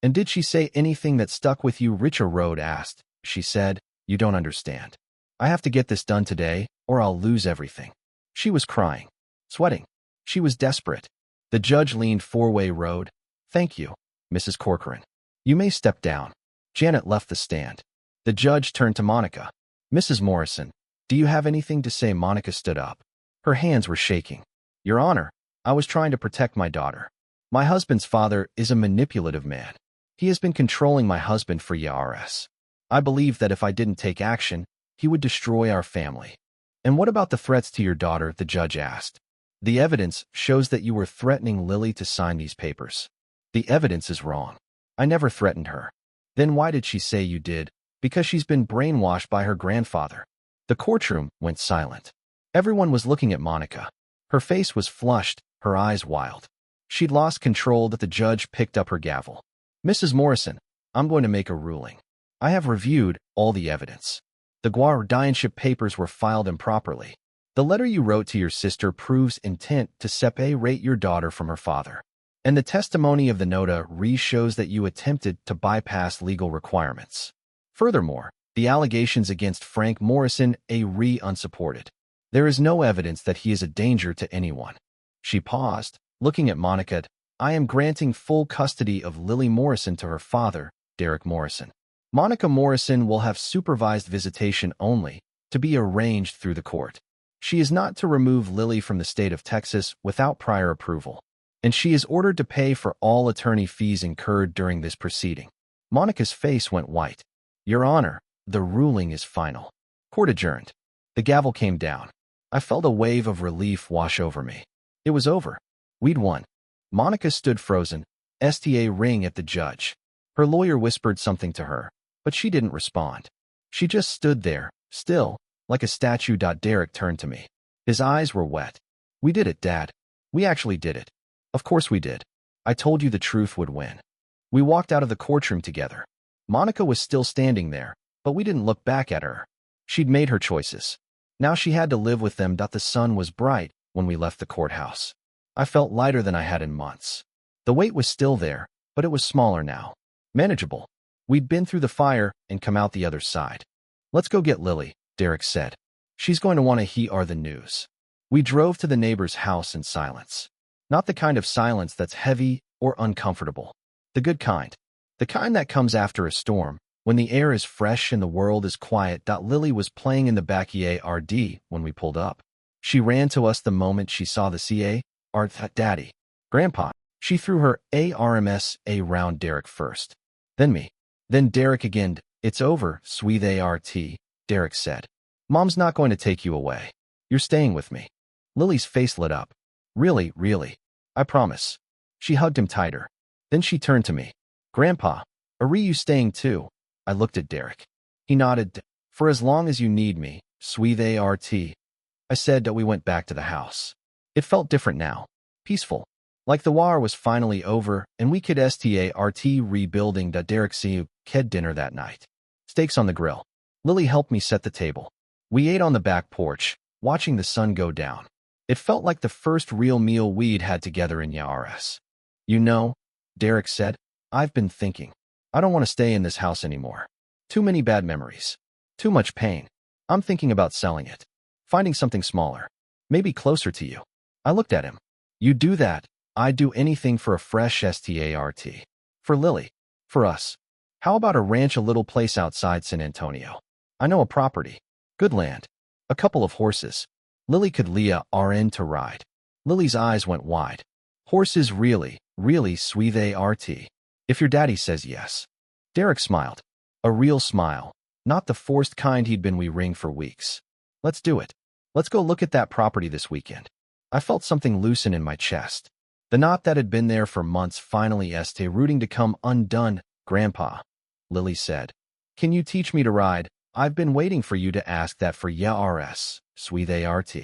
And did she say anything that stuck with you? Rich Arode asked. She said, you don't understand. I have to get this done today or I'll lose everything. She was crying, sweating. She was desperate. The judge leaned forward. Thank you, Mrs. Corcoran. You may step down. Janet left the stand. The judge turned to Monica. Mrs. Morrison, do you have anything to say? Monica stood up. Her hands were shaking. Your Honor, I was trying to protect my daughter. My husband's father is a manipulative man. He has been controlling my husband for years. I believe that if I didn't take action, he would destroy our family. And what about the threats to your daughter? The judge asked. The evidence shows that you were threatening Lily to sign these papers. The evidence is wrong. I never threatened her. Then why did she say you did? Because she's been brainwashed by her grandfather. The courtroom went silent. Everyone was looking at Monica. Her face was flushed, her eyes wild. She'd lost control. That the judge picked up her gavel. Mrs. Morrison, I'm going to make a ruling. I have reviewed all the evidence. The guardianship papers were filed improperly. The letter you wrote to your sister proves intent to separate your daughter from her father. And the testimony of the notary shows that you attempted to bypass legal requirements. Furthermore, The allegations against Frank Morrison are unsupported. There is no evidence that he is a danger to anyone. She paused, looking at Monica. I am granting full custody of Lily Morrison to her father, Derek Morrison. Monica Morrison will have supervised visitation only, to be arranged through the court. She is not to remove Lily from the state of Texas without prior approval, and she is ordered to pay for all attorney fees incurred during this proceeding. Monica's face went white. Your Honor, the ruling is final. Court adjourned. The gavel came down. I felt a wave of relief wash over me. It was over. We'd won. Monica stood frozen, sta ring at the judge. Her lawyer whispered something to her, but she didn't respond. She just stood there, still, like a statue. Derek turned to me. His eyes were wet. We did it, Dad. We actually did it. Of course we did. I told you the truth would win. We walked out of the courtroom together. Monica was still standing there, but we didn't look back at her. She'd made her choices. Now she had to live with them. The sun was bright when we left the courthouse. I felt lighter than I had in months. The weight was still there, but it was smaller now. Manageable. We'd been through the fire and come out the other side. Let's go get Lily, Derek said. She's going to want to hear the news. We drove to the neighbor's house in silence. Not the kind of silence that's heavy or uncomfortable. The good kind. The kind that comes after a storm, when the air is fresh and the world is quiet. Lily was playing in the backyard when we pulled up. She ran to us the moment she saw the Daddy. Grandpa. She threw her arms around Derek first. Then me. Then Derek again. It's over, sweetheart, Derek said. Mom's not going to take you away. You're staying with me. Lily's face lit up. Really, really. I promise. She hugged him tighter. Then she turned to me. Grandpa, are you staying too? I looked at Derek. He nodded. For as long as you need me, sweetheart. I said that we went back to the house. It felt different now. Peaceful. Like the war was finally over and we could start rebuilding. Derek had dinner that night. Steaks on the grill. Lily helped me set the table. We ate on the back porch, watching the sun go down. It felt like the first real meal we'd had together in years. You know, Derek said, I've been thinking. I don't want to stay in this house anymore. Too many bad memories. Too much pain. I'm thinking about selling it. Finding something smaller. Maybe closer to you. I looked at him. You do that. I'd do anything for a fresh start. For Lily. For us. How about a ranch, a little place outside San Antonio? I know a property. Good land. A couple of horses. Lily could RN to ride. Lily's eyes went wide. Horses really, really sweetheart. If your daddy says yes. Derek smiled. A real smile. Not the forced kind he'd been ring for weeks. Let's do it. Let's go look at that property this weekend. I felt something loosen in my chest. The knot that had been there for months finally rooting to come undone. Grandpa, Lily said. Can you teach me to ride? I've been waiting for you to ask that for years, sweetheart.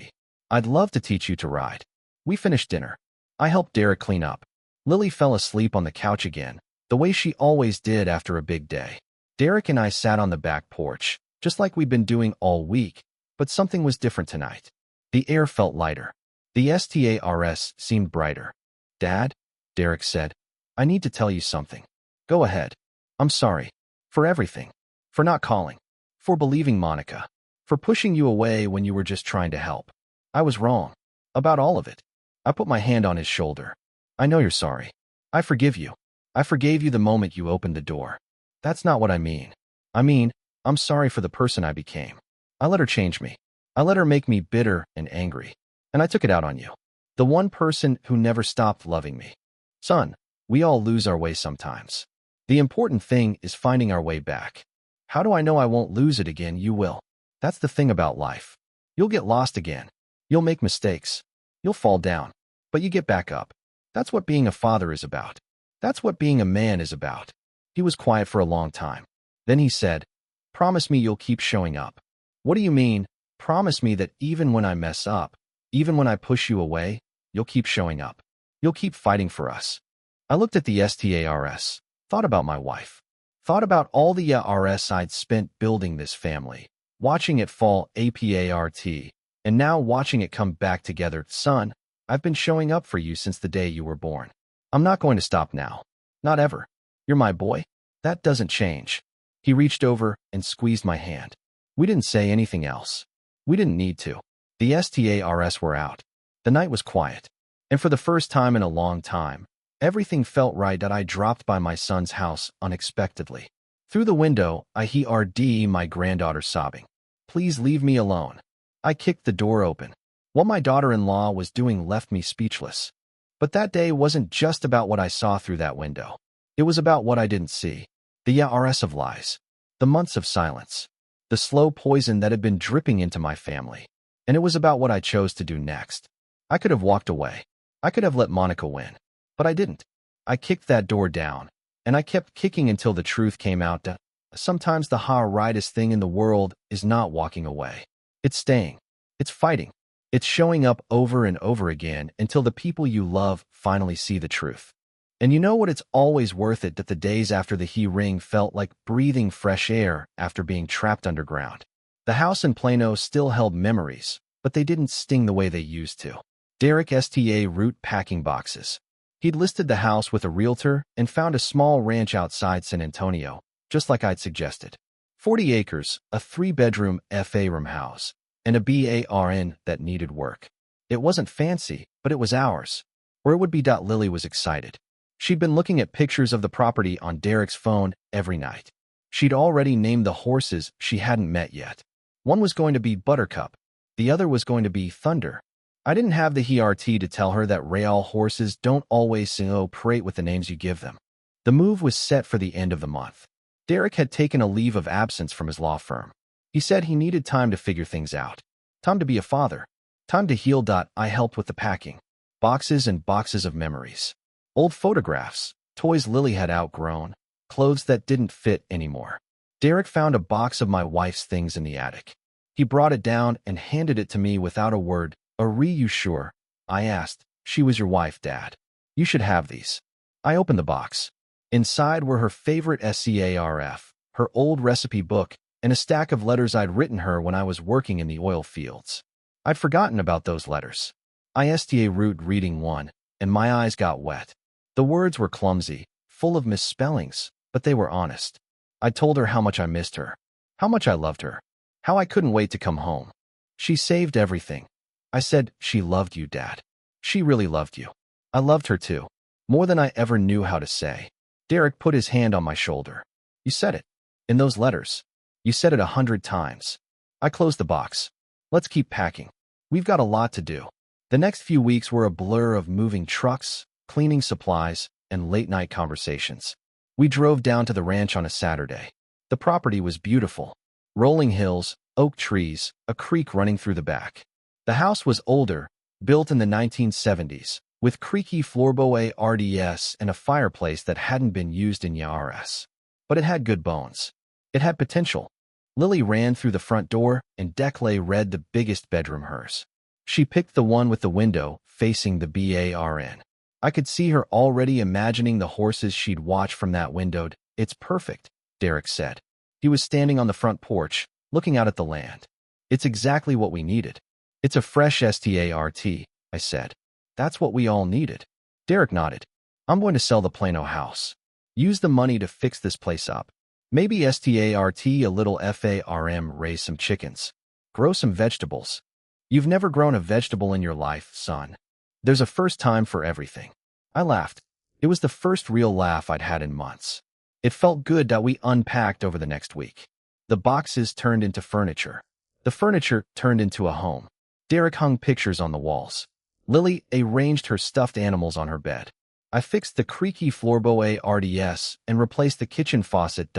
I'd love to teach you to ride. We finished dinner. I helped Derek clean up. Lily fell asleep on the couch again, the way she always did after a big day. Derek and I sat on the back porch, just like we'd been doing all week, but something was different tonight. The air felt lighter. The stars seemed brighter. Dad, Derek said, I need to tell you something. Go ahead. I'm sorry. For everything. For not calling. For believing Monica. For pushing you away when you were just trying to help. I was wrong. About all of it. I put my hand on his shoulder. I know you're sorry. I forgive you. I forgave you the moment you opened the door. That's not what I mean. I mean, I'm sorry for the person I became. I let her change me. I let her make me bitter and angry. And I took it out on you. The one person who never stopped loving me. Son, we all lose our way sometimes. The important thing is finding our way back. How do I know I won't lose it again? You will. That's the thing about life. You'll get lost again. You'll make mistakes. You'll fall down. But you get back up. That's what being a father is about. That's what being a man is about. He was quiet for a long time. Then he said, Promise me you'll keep showing up. What do you mean? Promise me that even when I mess up, even when I push you away, you'll keep showing up. You'll keep fighting for us. I looked at the stars, thought about my wife, thought about all the years I'd spent building this family, watching it fall apart, and now watching it come back together. Son, I've been showing up for you since the day you were born. I'm not going to stop now. Not ever. You're my boy. That doesn't change. He reached over and squeezed my hand. We didn't say anything else. We didn't need to. The stars were out. The night was quiet. And for the first time in a long time, everything felt right that I dropped by my son's house unexpectedly. Through the window, I heard my granddaughter sobbing. Please leave me alone. I kicked the door open. What my daughter-in-law was doing left me speechless. But that day wasn't just about what I saw through that window. It was about what I didn't see. The years of lies. The months of silence. The slow poison that had been dripping into my family. And it was about what I chose to do next. I could have walked away. I could have let Monica win. But I didn't. I kicked that door down. And I kept kicking until the truth came out that sometimes the hardest thing in the world is not walking away. It's staying. It's fighting. It's showing up over and over again until the people you love finally see the truth. And you know what? It's always worth it that the days after the ring felt like breathing fresh air after being trapped underground. The house in Plano still held memories, but they didn't sting the way they used to. Derek's route packing boxes. He'd listed the house with a realtor and found a small ranch outside San Antonio, just like I'd suggested. 40 acres, a 3-bedroom FA-room house, and a barn that needed work. It wasn't fancy, but it was ours. Or it would be. Lily was excited. She'd been looking at pictures of the property on Derek's phone every night. She'd already named the horses she hadn't met yet. One was going to be Buttercup. The other was going to be Thunder. I didn't have the heart to tell her that real horses don't always operate with the names you give them. The move was set for the end of the month. Derek had taken a leave of absence from his law firm. He said he needed time to figure things out. Time to be a father. Time to heal. I helped with the packing. Boxes and boxes of memories. Old photographs, toys Lily had outgrown, clothes that didn't fit anymore. Derek found a box of my wife's things in the attic. He brought it down and handed it to me without a word. Are you sure? I asked. She was your wife, Dad. You should have these. I opened the box. Inside were her favorite scarf, her old recipe book, and a stack of letters I'd written her when I was working in the oil fields. I'd forgotten about those letters. I root reading one, and my eyes got wet. The words were clumsy, full of misspellings, but they were honest. I told her how much I missed her, how much I loved her, how I couldn't wait to come home. She saved everything. I said, she loved you, Dad. She really loved you. I loved her too, more than I ever knew how to say. Derek put his hand on my shoulder. You said it. In those letters. You said it 100 times. I closed the box. Let's keep packing. We've got a lot to do. The next few weeks were a blur of moving trucks, cleaning supplies, and late-night conversations. We drove down to the ranch on a Saturday. The property was beautiful. Rolling hills, oak trees, a creek running through the back. The house was older, built in the 1970s, with creaky floorboards and a fireplace that hadn't been used in years. But it had good bones. It had potential. Lily ran through the front door, and Declan read the biggest bedroom hers. She picked the one with the window facing the barn. I could see her already imagining the horses she'd watch from that window. It's perfect, Derek said. He was standing on the front porch, looking out at the land. It's exactly what we needed. It's a fresh start, I said. That's what we all needed. Derek nodded. I'm going to sell the Plano house. Use the money to fix this place up. Maybe start a little farm, raise some chickens. Grow some vegetables. You've never grown a vegetable in your life, son. There's a first time for everything. I laughed. It was the first real laugh I'd had in months. It felt good that we unpacked over the next week. The boxes turned into furniture. The furniture turned into a home. Derek hung pictures on the walls. Lily arranged her stuffed animals on her bed. I fixed the creaky floorboards and replaced the kitchen faucet.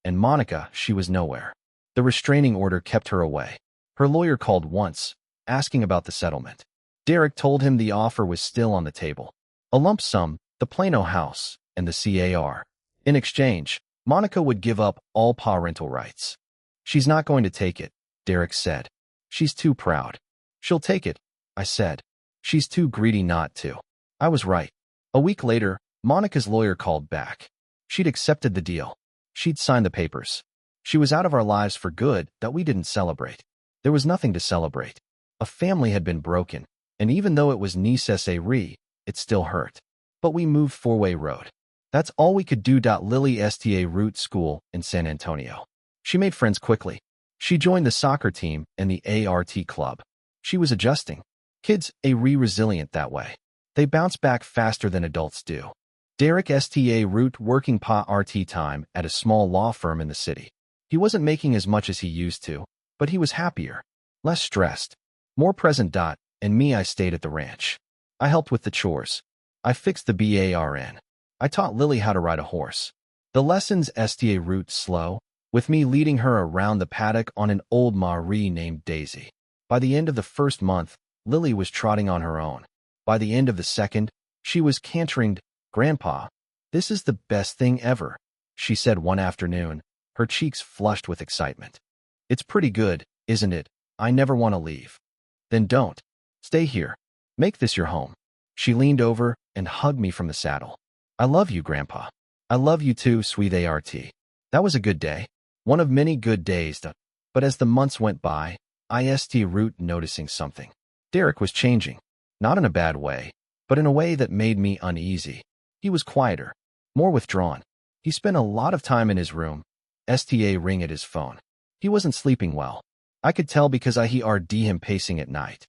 And Monica, she was nowhere. The restraining order kept her away. Her lawyer called once, asking about the settlement. Derek told him the offer was still on the table. A lump sum, the Plano house, and the car. In exchange, Monica would give up all parental rights. She's not going to take it, Derek said. She's too proud. She'll take it, I said. She's too greedy not to. I was right. A week later, Monica's lawyer called back. She'd accepted the deal. She'd signed the papers. She was out of our lives for good that we didn't celebrate. There was nothing to celebrate. A family had been broken, and even though it was necessary, it still hurt. But we moved 4-way road. That's all we could do. Lily sta root school in San Antonio. She made friends quickly. She joined the soccer team and the ART club. She was adjusting. Kids are resilient that way. They bounce back faster than adults do. Derek sta root working part time at a small law firm in the city. He wasn't making as much as he used to, but he was happier, less stressed, more present. And me, I stayed at the ranch. I helped with the chores. I fixed the barn. I taught Lily how to ride a horse. The lessons sta root slow, with me leading her around the paddock on an old Marie named Daisy. By the end of the first month, Lily was trotting on her own. By the end of the second, she was cantering. "Grandpa, this is the best thing ever," she said one afternoon, her cheeks flushed with excitement. "It's pretty good, isn't it? I never want to leave." "Then don't. Stay here. Make this your home." She leaned over and hugged me from the saddle. "I love you, Grandpa." "I love you too, sweet ART." That was a good day. One of many good days. But as the months went by, I st root noticing something. Derek was changing. Not in a bad way, but in a way that made me uneasy. He was quieter, more withdrawn. He spent a lot of time in his room. Sta ring at his phone. He wasn't sleeping well. I could tell because I heard him pacing at night.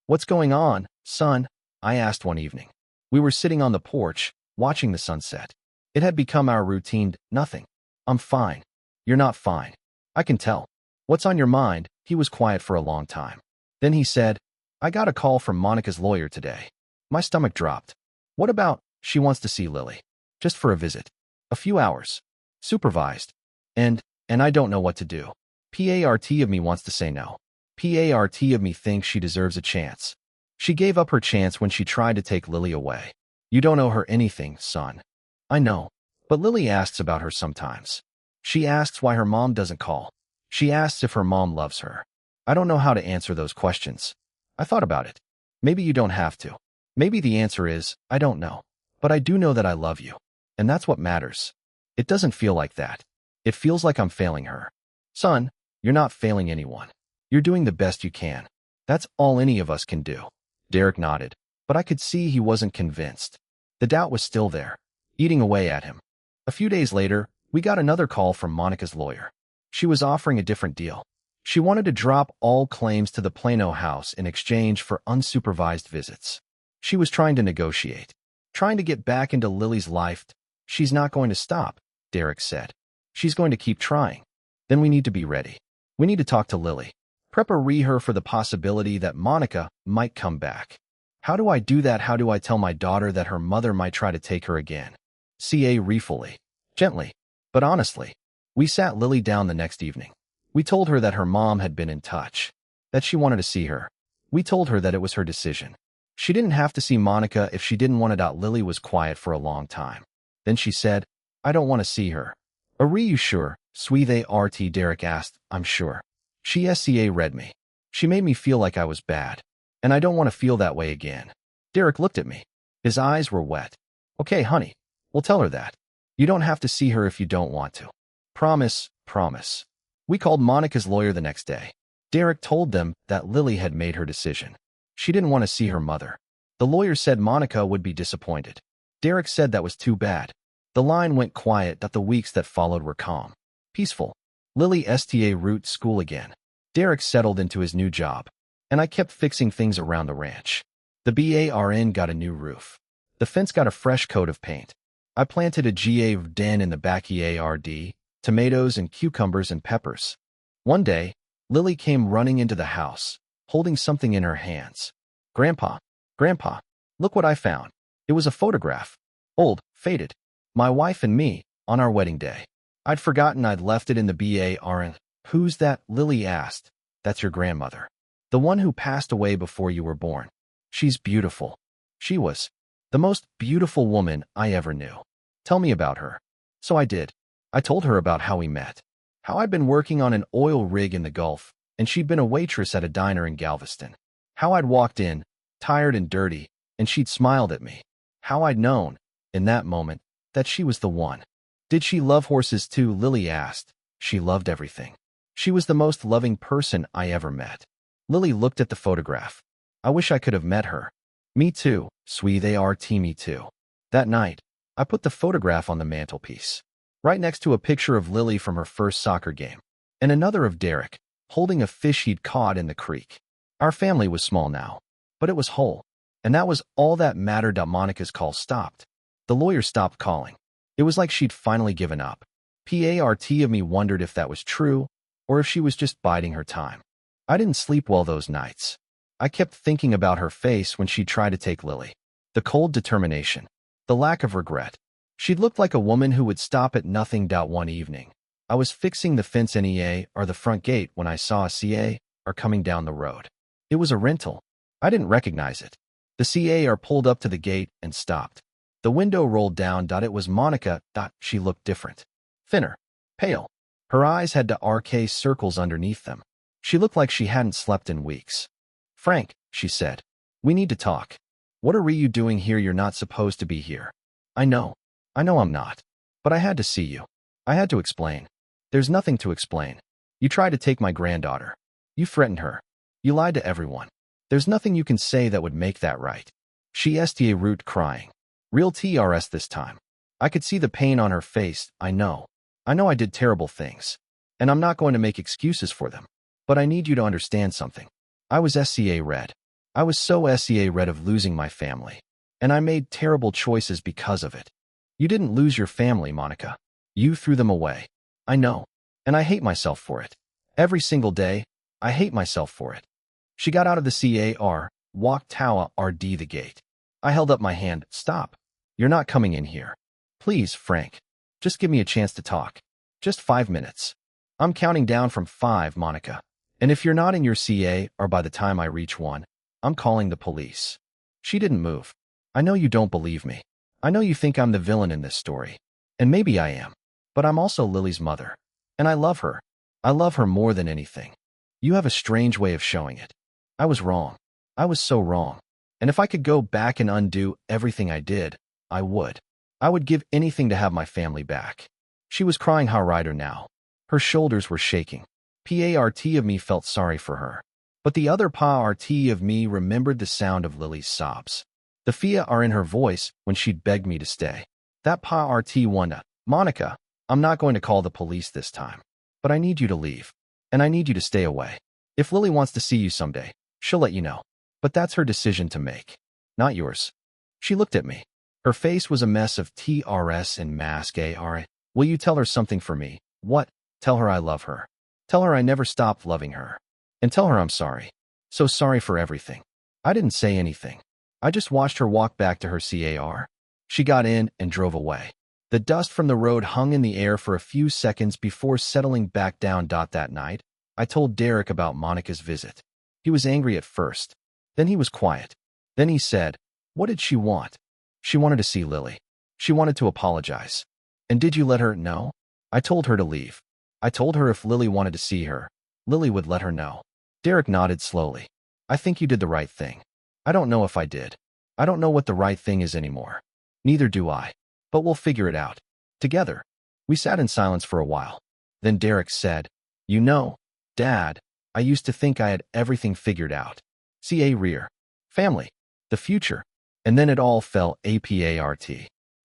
"What's going on, son?" I asked one evening. We were sitting on the porch, watching the sunset. It had become our routine. "Nothing. I'm fine." "You're not fine. I can tell." "What's on your mind?" He was quiet for a long time. Then he said, "I got a call from Monica's lawyer today." My stomach dropped. "What about?" "She wants to see Lily. Just for a visit. A few hours. Supervised. And I don't know what to do. Part of me wants to say no. Part of me thinks she deserves a chance. She gave up her chance when she tried to take Lily away. You don't owe her anything, son." "I know. But Lily asks about her sometimes. She asks why her mom doesn't call. She asks if her mom loves her. I don't know how to answer those questions." I thought about it. Maybe you don't have to. Maybe the answer is, I don't know. But I do know that I love you. And that's what matters. It doesn't feel like that. It feels like I'm failing her. "Son, you're not failing anyone. You're doing the best you can. That's all any of us can do." Derek nodded, but I could see he wasn't convinced. The doubt was still there, eating away at him. A few days later, we got another call from Monica's lawyer. She was offering a different deal. She wanted to drop all claims to the Plano house in exchange for unsupervised visits. She was trying to negotiate, trying to get back into Lily's life. "She's not going to stop," Derek said. "She's going to keep trying. Then we need to be ready. We need to talk to Lily. Prepare her for the possibility that Monica might come back." "How do I do that? How do I tell my daughter that her mother might try to take her again?" Ca refully, gently, but honestly. We sat Lily down the next evening. We told her that her mom had been in touch, that she wanted to see her. We told her that it was her decision. She didn't have to see Monica if she didn't want to. Lily was quiet for a long time. Then she said, "I don't want to see her." "Are you sure, sweet ART?" Derek asked. "I'm sure." She SCA read me. She made me feel like I was bad. And I don't want to feel that way again. Derek looked at me. His eyes were wet. "Okay, honey, we'll tell her that. You don't have to see her if you don't want to. Promise, promise." We called Monica's lawyer the next day. Derek told them that Lily had made her decision. She didn't want to see her mother. The lawyer said Monica would be disappointed. Derek said that was too bad. The line went quiet. The weeks that followed were calm, peaceful. Lily sta root school again. Derek settled into his new job, and I kept fixing things around the ranch. The barn got a new roof. The fence got a fresh coat of paint. I planted a garden in the backyard, tomatoes and cucumbers and peppers. One day, Lily came running into the house, holding something in her hands. "Grandpa, Grandpa, look what I found." It was a photograph. Old, faded. My wife and me, on our wedding day. I'd forgotten I'd left it in the barn. "Who's that?" Lily asked. "That's your grandmother. The one who passed away before you were born. She's beautiful." She was the most beautiful woman I ever knew. "Tell me about her." So I did. I told her about how we met, how I'd been working on an oil rig in the Gulf, and she'd been a waitress at a diner in Galveston. How I'd walked in, tired and dirty, and she'd smiled at me. How I'd known, in that moment, that she was the one. "Did she love horses too?" Lily asked. "She loved everything. She was the most loving person I ever met." Lily looked at the photograph. "I wish I could have met her." "Me too, sweet ART, me too." That night, I put the photograph on the mantelpiece, right next to a picture of Lily from her first soccer game, and another of Derek, holding a fish he'd caught in the creek. Our family was small now, but it was whole, and that was all that mattered. Monica's call stopped. The lawyer stopped calling. It was like she'd finally given up. Part of me wondered if that was true, or if she was just biding her time. I didn't sleep well those nights. I kept thinking about her face when she'd try to take Lily. The cold determination. The lack of regret. She'd looked like a woman who would stop at nothing. One evening, I was fixing the fence NEA or the front gate when I saw a CA or coming down the road. It was a rental. I didn't recognize it. The CAR pulled up to the gate and stopped. The window rolled down. It was Monica. She looked different. Thinner. Pale. Her eyes had RK circles underneath them. She looked like she hadn't slept in weeks. "Frank," she said, "we need to talk." "What are you doing here? You're not supposed to be here." I know I'm not. But I had to see you. I had to explain." "There's nothing to explain. You tried to take my granddaughter. You threatened her. You lied to everyone. There's nothing you can say that would make that right." She sta root crying. Real TRS this time. I could see the pain on her face. I know I did terrible things. And I'm not going to make excuses for them. But I need you to understand something. I was SCA red. I was so SCA red of losing my family. And I made terrible choices because of it. You didn't lose your family, Monica. You threw them away. I know. And I hate myself for it. Every single day, I hate myself for it. She got out of the CAR, walked toward the gate. I held up my hand. "Stop. You're not coming in here. Please, Frank. Just give me a chance to talk. Just 5 minutes. I'm counting down from 5, Monica. And if you're not in your CA or by the time I reach 1, I'm calling the police." She didn't move. "I know you don't believe me. I know you think I'm the villain in this story. And maybe I am. But I'm also Lily's mother. And I love her. I love her more than anything. You have a strange way of showing it. I was wrong. I was so wrong. And if I could go back and undo everything I did, I would. I would give anything to have my family back." She was crying rider now. Her shoulders were shaking. Part of me felt sorry for her. But the other part of me remembered the sound of Lily's sobs. The fear in her voice when she'd begged me to stay. That part wondered, "Monica, I'm not going to call the police this time. But I need you to leave. And I need you to stay away. If Lily wants to see you someday, she'll let you know. But that's her decision to make. Not yours." She looked at me. Her face was a mess of TRS and mask AR. "Will you tell her something for me?" "What?" "Tell her I love her. Tell her I never stopped loving her. And tell her I'm sorry. So sorry for everything." I didn't say anything. I just watched her walk back to her CAR. She got in and drove away. The dust from the road hung in the air for a few seconds before settling back down. That night, I told Derek about Monica's visit. He was angry at first. Then he was quiet. Then he said, "What did she want?" "She wanted to see Lily. She wanted to apologize." "And did you let her know?" "I told her to leave. I told her if Lily wanted to see her, Lily would let her know." Derek nodded slowly. "I think you did the right thing." "I don't know if I did. I don't know what the right thing is anymore." "Neither do I. But we'll figure it out. Together." We sat in silence for a while. Then Derek said, "You know, Dad, I used to think I had everything figured out. CA rear. Family. The future. And then it all fell apart.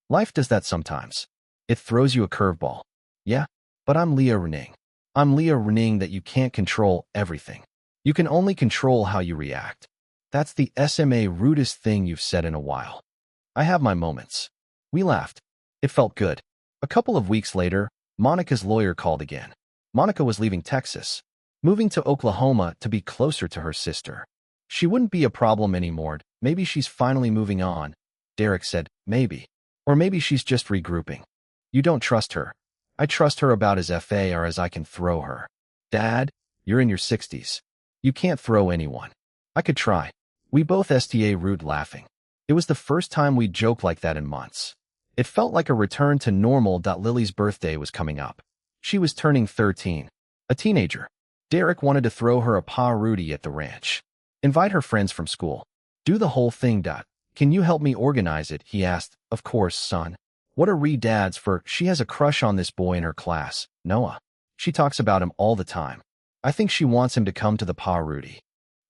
Life does that sometimes. It throws you a curveball. Yeah, but I'm Leah Renning. I'm Leah Renning that you can't control everything. You can only control how you react. That's the SMA rudest thing you've said in a while." I have my moments. We laughed. It felt good. A couple of weeks later, Monica's lawyer called again. Monica was leaving Texas, moving to Oklahoma to be closer to her sister. She wouldn't be a problem anymore. Maybe she's finally moving on. Derek said, "Maybe. Or maybe she's just regrouping." "You don't trust her." "I trust her about as far as I can throw her." "Dad, you're in your 60s. You can't throw anyone." "I could try." We both sta root laughing. It was the first time we'd joked like that in months. It felt like a return to normal. Lily's birthday was coming up. She was turning 13. A teenager. Derek wanted to throw her a party at the ranch. Invite her friends from school. Do the whole thing. "Can you help me organize it?" he asked. "Of course, son. What are dads for?" "She has a crush on this boy in her class, Noah. She talks about him all the time. I think she wants him to come to the party."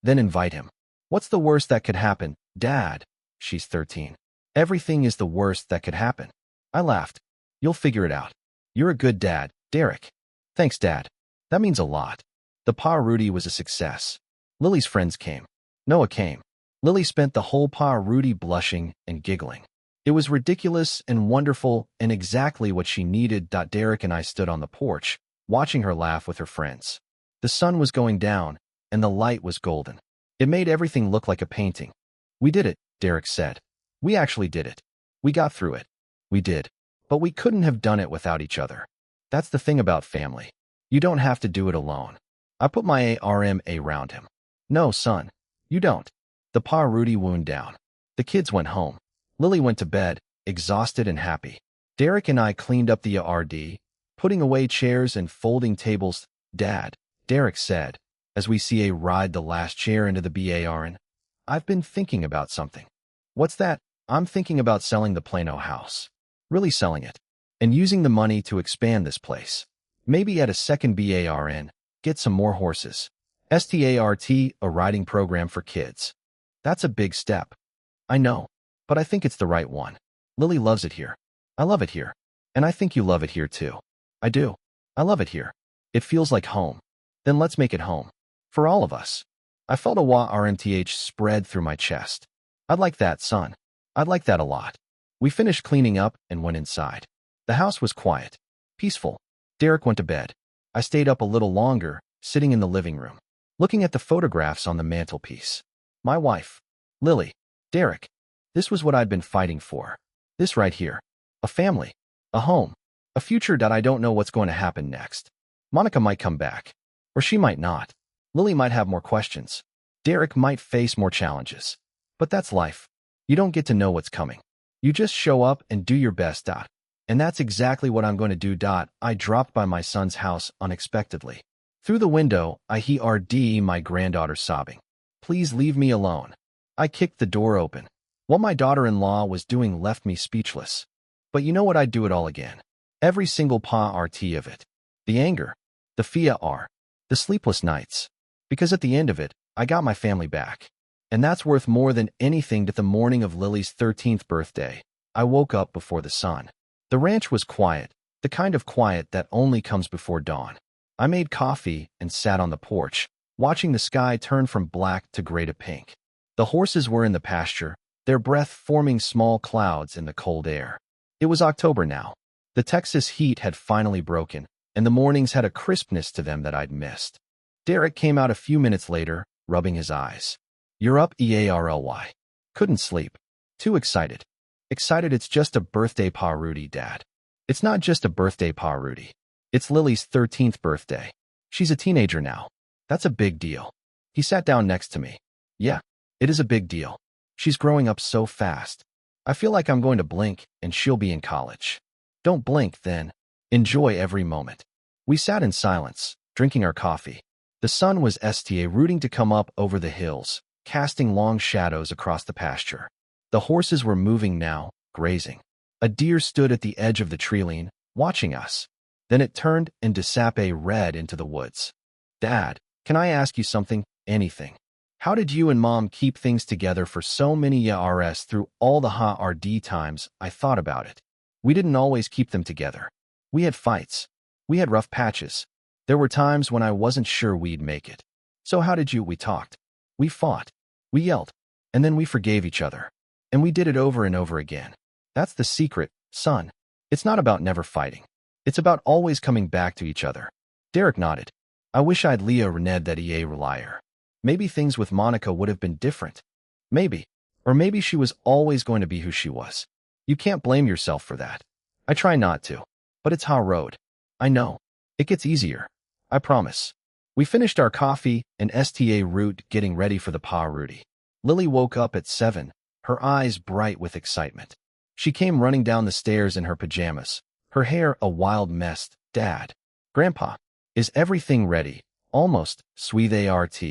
"Then invite him." "What's the worst that could happen, Dad?" "She's 13. Everything is the worst that could happen." I laughed. You'll figure it out. You're a good dad, Derek. Thanks, Dad. That means a lot. The Pa Rudy was a success. Lily's friends came. Noah came. Lily spent the whole Pa Rudy blushing and giggling. It was ridiculous and wonderful and exactly what she needed. Derek and I stood on the porch, watching her laugh with her friends. The sun was going down, and the light was golden. It made everything look like a painting. We did it, Derek said. We actually did it. We got through it. We did. But we couldn't have done it without each other. That's the thing about family. You don't have to do it alone. I put my arm around him. No, son. You don't. The Pa Rudy wound down. The kids went home. Lily went to bed, exhausted and happy. Derek and I cleaned up the yard, putting away chairs and folding tables. Dad, Derek said, as we ride the last chair into the barn. I've been thinking about something. What's that? I'm thinking about selling the Plano house. Really selling it. And using the money to expand this place. Maybe add a second barn, get some more horses. START, a riding program for kids. That's a big step. I know, but I think it's the right one. Lily loves it here. I love it here. And I think you love it here too. I do. I love it here. It feels like home. Then let's make it home. For all of us. I felt a warmth spread through my chest. I'd like that, son. I'd like that a lot. We finished cleaning up and went inside. The house was quiet, peaceful. Derek went to bed. I stayed up a little longer, sitting in the living room, looking at the photographs on the mantelpiece. My wife, Lily, Derek. This was what I'd been fighting for. This right here. A family. A home. A future that I don't know what's going to happen next. Monica might come back. Or she might not. Lily might have more questions. Derek might face more challenges. But that's life. You don't get to know what's coming. You just show up and do your best. And that's exactly what I'm going to do. I dropped by my son's house unexpectedly. Through the window, I heard my granddaughter sobbing. Please leave me alone. I kicked the door open. What my daughter-in-law was doing left me speechless. But you know what? I'd do it all again. Every single part of it. The anger. The fear. The sleepless nights. Because at the end of it, I got my family back. And that's worth more than anything. At the morning of Lily's 13th birthday, I woke up before the sun. The ranch was quiet, the kind of quiet that only comes before dawn. I made coffee and sat on the porch, watching the sky turn from black to gray to pink. The horses were in the pasture, their breath forming small clouds in the cold air. It was October now. The Texas heat had finally broken, and the mornings had a crispness to them that I'd missed. Derek came out a few minutes later, rubbing his eyes. You're up, EARLY. Couldn't sleep. Too excited. Excited it's just a birthday, Pa Rudy, Dad. It's not just a birthday, Pa Rudy. It's Lily's 13th birthday. She's a teenager now. That's a big deal. He sat down next to me. Yeah, it is a big deal. She's growing up so fast. I feel like I'm going to blink and she'll be in college. Don't blink, then. Enjoy every moment. We sat in silence, drinking our coffee. The sun was rooting to come up over the hills, casting long shadows across the pasture. The horses were moving now, grazing. A deer stood at the edge of the treeline, watching us. Then it turned and disappeared into the woods. Dad, can I ask you something? Anything. How did you and Mom keep things together for so many years through all the hard times? I thought about it. We didn't always keep them together. We had fights. We had rough patches. There were times when I wasn't sure we'd make it. So how did you? We talked. We fought. We yelled. And then we forgave each other. And we did it over and over again. That's the secret, son. It's not about never fighting. It's about always coming back to each other. Derek nodded. I wish I'd rened that liar. Maybe things with Monica would have been different. Maybe. Or maybe she was always going to be who she was. You can't blame yourself for that. I try not to. But it's hard road. I know. It gets easier. I promise. We finished our coffee and getting ready for the Pa Rudy. Lily woke up at 7, her eyes bright with excitement. She came running down the stairs in her pajamas, her hair a wild mess. Dad. Grandpa. Is everything ready? Almost, sweet ART,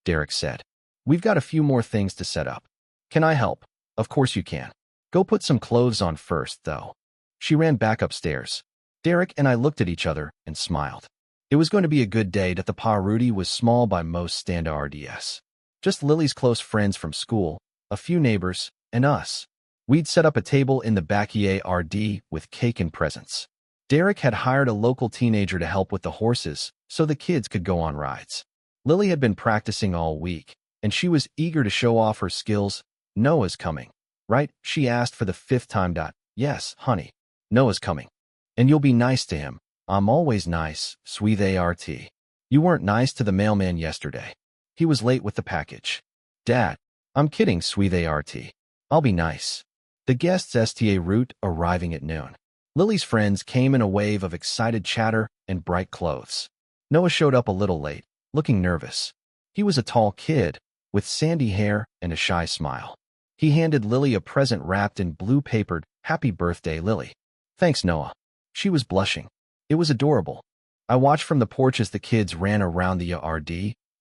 Derek said. We've got a few more things to set up. Can I help? Of course you can. Go put some clothes on first, though. She ran back upstairs. Derek and I looked at each other and smiled. It was going to be a good day. That the Pa Rudy was small by most standards. Just Lily's close friends from school, a few neighbors, and us. We'd set up a table in the backyard with cake and presents. Derek had hired a local teenager to help with the horses so the kids could go on rides. Lily had been practicing all week, and she was eager to show off her skills. Noah's coming, right? She asked for the fifth time. Yes, honey. Noah's coming. And you'll be nice to him. I'm always nice, sweet. You weren't nice to the mailman yesterday. He was late with the package. Dad, I'm kidding, sweet. I'll be nice. The guests sta route arriving at noon. Lily's friends came in a wave of excited chatter and bright clothes. Noah showed up a little late, looking nervous. He was a tall kid, with sandy hair and a shy smile. He handed Lily a present wrapped in blue papered, "Happy birthday, Lily." Thanks, Noah. She was blushing. It was adorable. I watched from the porch as the kids ran around the yard,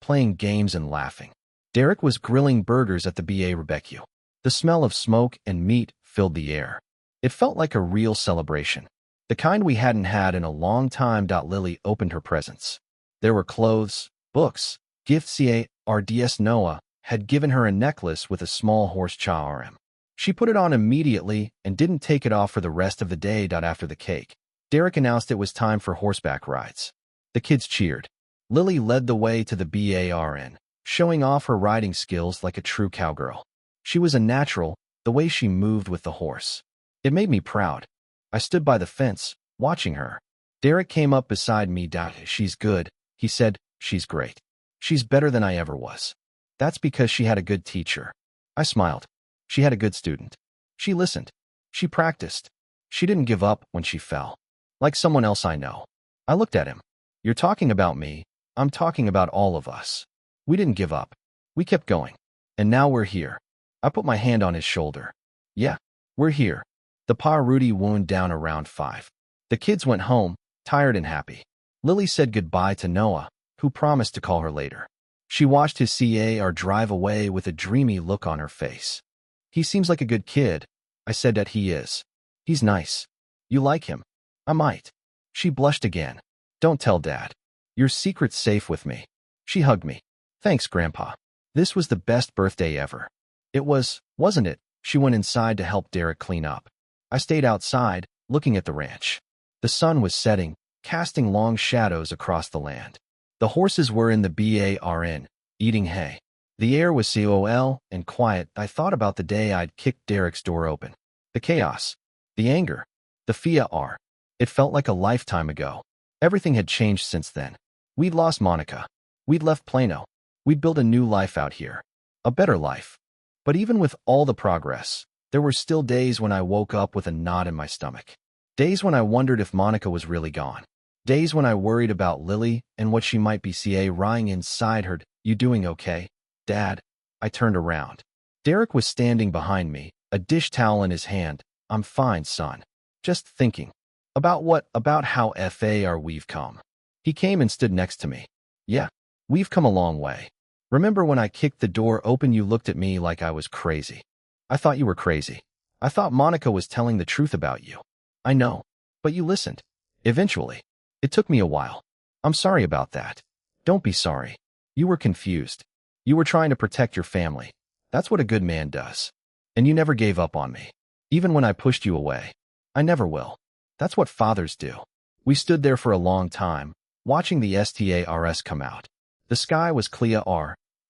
playing games and laughing. Derek was grilling burgers at the barbecue. The smell of smoke and meat filled the air. It felt like a real celebration, the kind we hadn't had in a long time. Lily opened her presents. There were clothes, books, gifts. Rds Noah had given her a necklace with a small horse charm. She put it on immediately and didn't take it off for the rest of the day. After the cake, Derek announced it was time for horseback rides. The kids cheered. Lily led the way to the barn, showing off her riding skills like a true cowgirl. She was a natural, the way she moved with the horse. It made me proud. I stood by the fence, watching her. Derek came up beside me. She's good, he said. She's great. She's better than I ever was. That's because she had a good teacher. I smiled. She had a good student. She listened. She practiced. She didn't give up when she fell. Like someone else I know. I looked at him. You're talking about me. I'm talking about all of us. We didn't give up. We kept going. And now we're here. I put my hand on his shoulder. Yeah, we're here. The Pa Rudy wound down around 5. The kids went home, tired and happy. Lily said goodbye to Noah, who promised to call her later. She watched his car drive away with a dreamy look on her face. He seems like a good kid. I said that he is. He's nice. You like him? I might. She blushed again. Don't tell Dad. Your secret's safe with me. She hugged me. Thanks, Grandpa. This was the best birthday ever. It was, wasn't it? She went inside to help Derek clean up. I stayed outside, looking at the ranch. The sun was setting, casting long shadows across the land. The horses were in the barn, eating hay. The air was cool and quiet. I thought about the day I'd kicked Derek's door open. The chaos, the anger, the fear. It felt like a lifetime ago. Everything had changed since then. We'd lost Monica. We'd left Plano. We'd built a new life out here. A better life. But even with all the progress, there were still days when I woke up with a knot in my stomach. Days when I wondered if Monica was really gone. Days when I worried about Lily and what she might be crying inside her. You doing okay, Dad? I turned around. Derek was standing behind me, a dish towel in his hand. I'm fine, son. Just thinking. About what? About how far we've come. He came and stood next to me. Yeah, we've come a long way. Remember when I kicked the door open, you looked at me like I was crazy. I thought you were crazy. I thought Monica was telling the truth about you. I know. But you listened. Eventually. It took me a while. I'm sorry about that. Don't be sorry. You were confused. You were trying to protect your family. That's what a good man does. And you never gave up on me. Even when I pushed you away. I never will. That's what fathers do. We stood there for a long time, watching the stars come out. The sky was clear,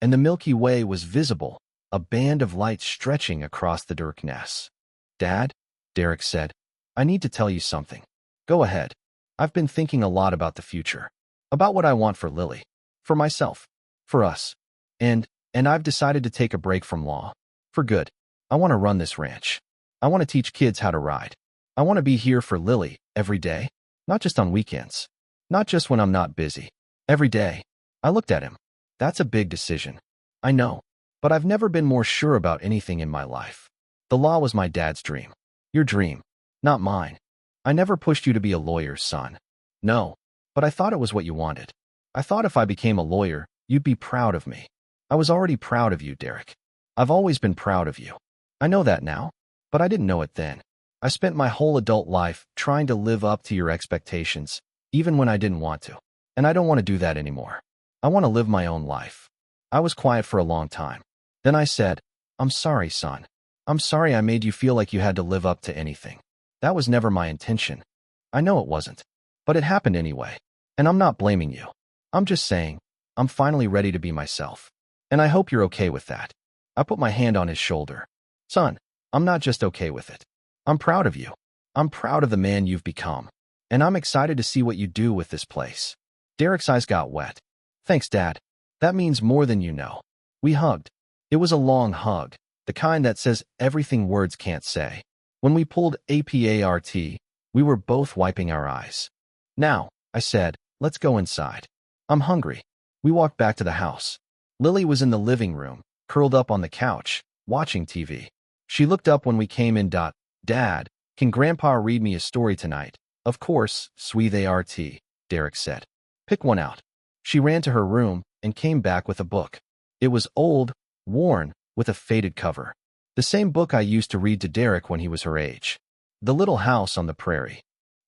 and the Milky Way was visible, a band of light stretching across the darkness. Dad, Derek said, I need to tell you something. Go ahead. I've been thinking a lot about the future. About what I want for Lily. For myself. For us. And I've decided to take a break from law. For good. I want to run this ranch. I want to teach kids how to ride. I want to be here for Lily every day. Not just on weekends. Not just when I'm not busy. Every day. I looked at him. That's a big decision. I know. But I've never been more sure about anything in my life. The law was my dad's dream. Your dream. Not mine. I never pushed you to be a lawyer, son. No. But I thought it was what you wanted. I thought if I became a lawyer, you'd be proud of me. I was already proud of you, Derek. I've always been proud of you. I know that now. But I didn't know it then. I spent my whole adult life trying to live up to your expectations, even when I didn't want to. And I don't want to do that anymore. I want to live my own life. I was quiet for a long time. Then I said, I'm sorry, son. I'm sorry I made you feel like you had to live up to anything. That was never my intention. I know it wasn't. But it happened anyway. And I'm not blaming you. I'm just saying, I'm finally ready to be myself. And I hope you're okay with that. I put my hand on his shoulder. Son, I'm not just okay with it. I'm proud of you. I'm proud of the man you've become. And I'm excited to see what you do with this place. Derek's eyes got wet. Thanks, Dad. That means more than you know. We hugged. It was a long hug, the kind that says everything words can't say. When we pulled apart, we were both wiping our eyes. Now, I said, let's go inside. I'm hungry. We walked back to the house. Lily was in the living room, curled up on the couch, watching TV. She looked up when we came in. Dad, can Grandpa read me a story tonight? Of course, sweet art, Derek said. Pick one out. She ran to her room and came back with a book. It was old, worn, with a faded cover. The same book I used to read to Derek when he was her age. The Little House on the Prairie.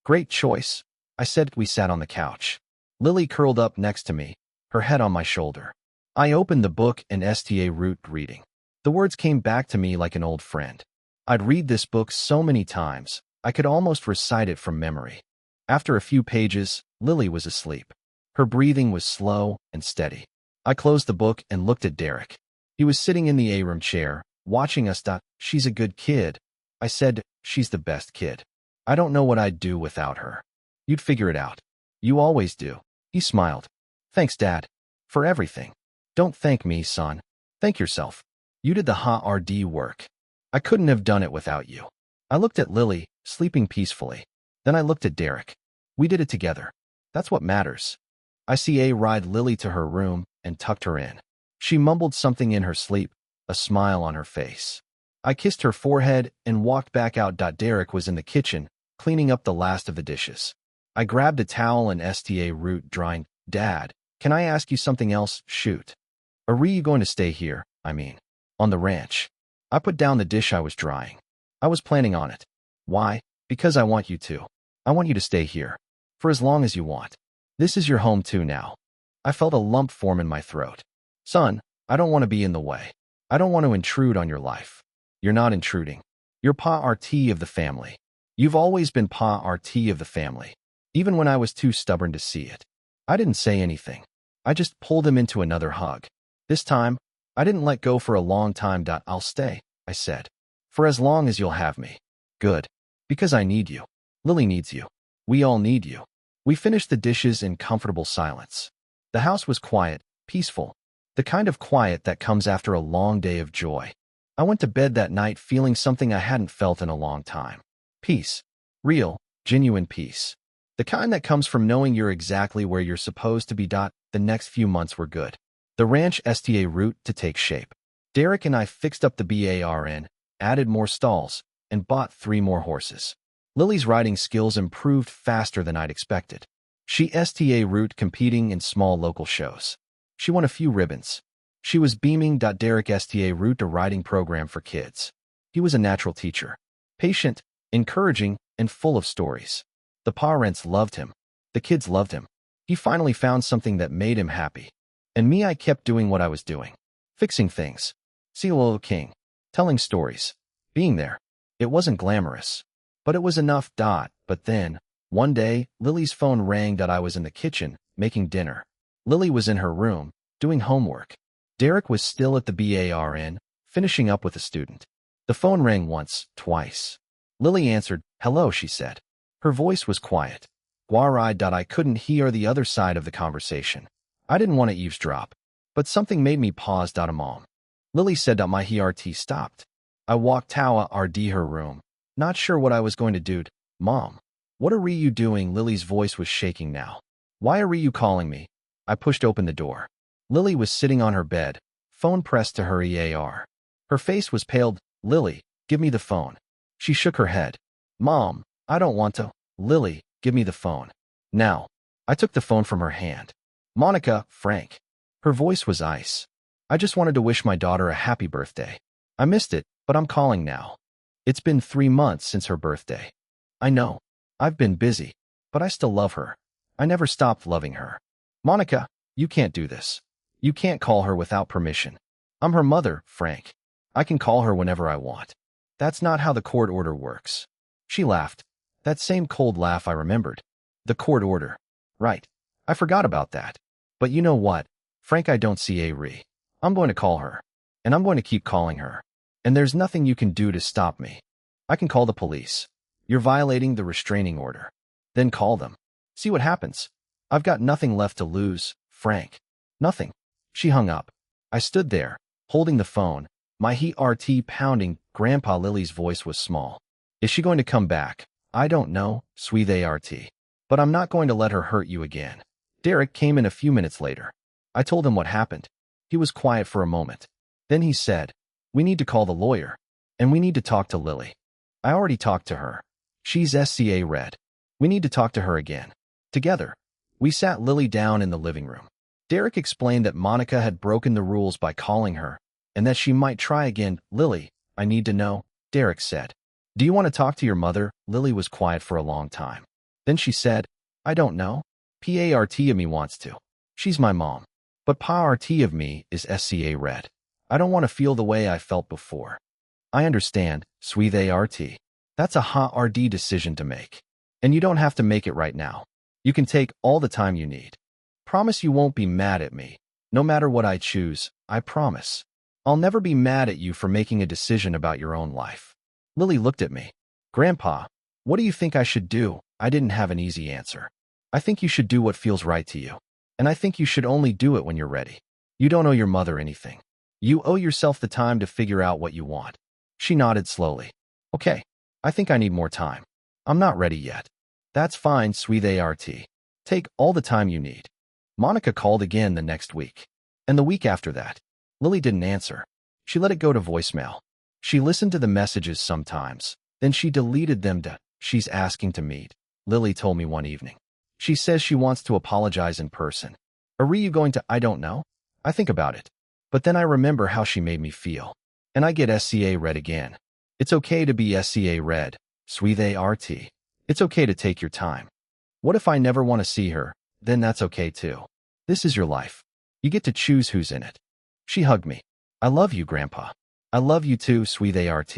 Great choice, I said. We sat on the couch. Lily curled up next to me, her head on my shoulder. I opened the book and root reading. The words came back to me like an old friend. I'd read this book so many times, I could almost recite it from memory. After a few pages, Lily was asleep. Her breathing was slow and steady. I closed the book and looked at Derek. He was sitting in the A-room chair, watching us. She's a good kid. I said, she's the best kid. I don't know what I'd do without her. You'd figure it out. You always do. He smiled. Thanks, Dad. For everything. Don't thank me, son. Thank yourself. You did the hard work. I couldn't have done it without you. I looked at Lily, sleeping peacefully. Then I looked at Derek. We did it together. That's what matters. I ride Lily to her room and tucked her in. She mumbled something in her sleep, a smile on her face. I kissed her forehead and walked back out. Derek was in the kitchen, cleaning up the last of the dishes. I grabbed a towel and root drying. Dad, can I ask you something else? Shoot. Are you going to stay here, on the ranch? I put down the dish I was drying. I was planning on it. Why? Because I want you to. I want you to stay here. For as long as you want. This is your home too now. I felt a lump form in my throat. Son, I don't want to be in the way. I don't want to intrude on your life. You're not intruding. You're Pa-RT of the family. You've always been Pa-RT of the family. Even when I was too stubborn to see it. I didn't say anything. I just pulled him into another hug. This time, I didn't let go for a long time. I'll stay, I said. For as long as you'll have me. Good. Because I need you. Lily needs you. We all need you. We finished the dishes in comfortable silence. The house was quiet, peaceful. The kind of quiet that comes after a long day of joy. I went to bed that night feeling something I hadn't felt in a long time. Peace. Real, genuine peace. The kind that comes from knowing you're exactly where you're supposed to be. The next few months were good. The ranch route to take shape. Derek and I fixed up the barn, added more stalls, and bought 3 more horses. Lily's riding skills improved faster than I'd expected. She route competing in small local shows. She won a few ribbons. She was beaming. Derek route a riding program for kids. He was a natural teacher. Patient, encouraging, and full of stories. The parents loved him. The kids loved him. He finally found something that made him happy. And me, I kept doing what I was doing. Fixing things. COO King. Telling stories. Being there. It wasn't glamorous. But it was enough. But then, one day, Lily's phone rang. I was in the kitchen, making dinner. Lily was in her room, doing homework. Derek was still at the barn, finishing up with a student. The phone rang once, twice. Lily answered. Hello, she said. Her voice was quiet. I couldn't hear the other side of the conversation. I didn't want to eavesdrop. But something made me pause. Mom. Lily said. My heart stopped. I walked toward her room, not sure what I was going to do. Mom. What are you doing? Lily's voice was shaking now. Why are you calling me? I pushed open the door. Lily was sitting on her bed, phone pressed to her ear. Her face was pale. Lily, give me the phone. She shook her head. Mom, I don't want to. Lily, give me the phone. Now. I took the phone from her hand. Monica, Frank. Her voice was ice. I just wanted to wish my daughter a happy birthday. I missed it, but I'm calling now. It's been 3 months since her birthday. I know. I've been busy, but I still love her. I never stopped loving her. Monica, you can't do this. You can't call her without permission. I'm her mother, Frank. I can call her whenever I want. That's not how the court order works. She laughed. That same cold laugh I remembered. The court order. Right. I forgot about that. But you know what? Frank, I don't see Ari. I'm going to call her. And I'm going to keep calling her. And there's nothing you can do to stop me. I can call the police. You're violating the restraining order. Then call them. See what happens. I've got nothing left to lose, Frank. Nothing. She hung up. I stood there, holding the phone, my heart pounding. Grandpa Lily's voice was small. Is she going to come back? I don't know, sweetheart. But I'm not going to let her hurt you again. Derek came in a few minutes later. I told him what happened. He was quiet for a moment. Then he said, we need to call the lawyer. And we need to talk to Lily. I already talked to her. She's SCA red. We need to talk to her again. Together. We sat Lily down in the living room. Derek explained that Monica had broken the rules by calling her, and that she might try again. Lily, I need to know, Derek said. Do you want to talk to your mother? Lily was quiet for a long time. Then she said, I don't know. Part of me wants to. She's my mom. But part of me is SCA red. I don't want to feel the way I felt before. I understand, sweetheart. That's a hard decision to make. And you don't have to make it right now. You can take all the time you need. Promise you won't be mad at me. No matter what I choose, I promise. I'll never be mad at you for making a decision about your own life. Lily looked at me. Grandpa, what do you think I should do? I didn't have an easy answer. I think you should do what feels right to you. And I think you should only do it when you're ready. You don't owe your mother anything. You owe yourself the time to figure out what you want. She nodded slowly. Okay, I think I need more time. I'm not ready yet. That's fine, sweetheart. Take all the time you need. Monica called again the next week. And the week after that. Lily didn't answer. She let it go to voicemail. She listened to the messages sometimes. Then she deleted them to, she's asking to meet. Lily told me one evening. She says she wants to apologize in person. Are you going to? I don't know. I think about it. But then I remember how she made me feel. And I get SCA red again. It's okay to be SCA red, sweetheart. It's okay to take your time. What if I never want to see her? Then that's okay too. This is your life. You get to choose who's in it. She hugged me. I love you, Grandpa. I love you too, sweetheart.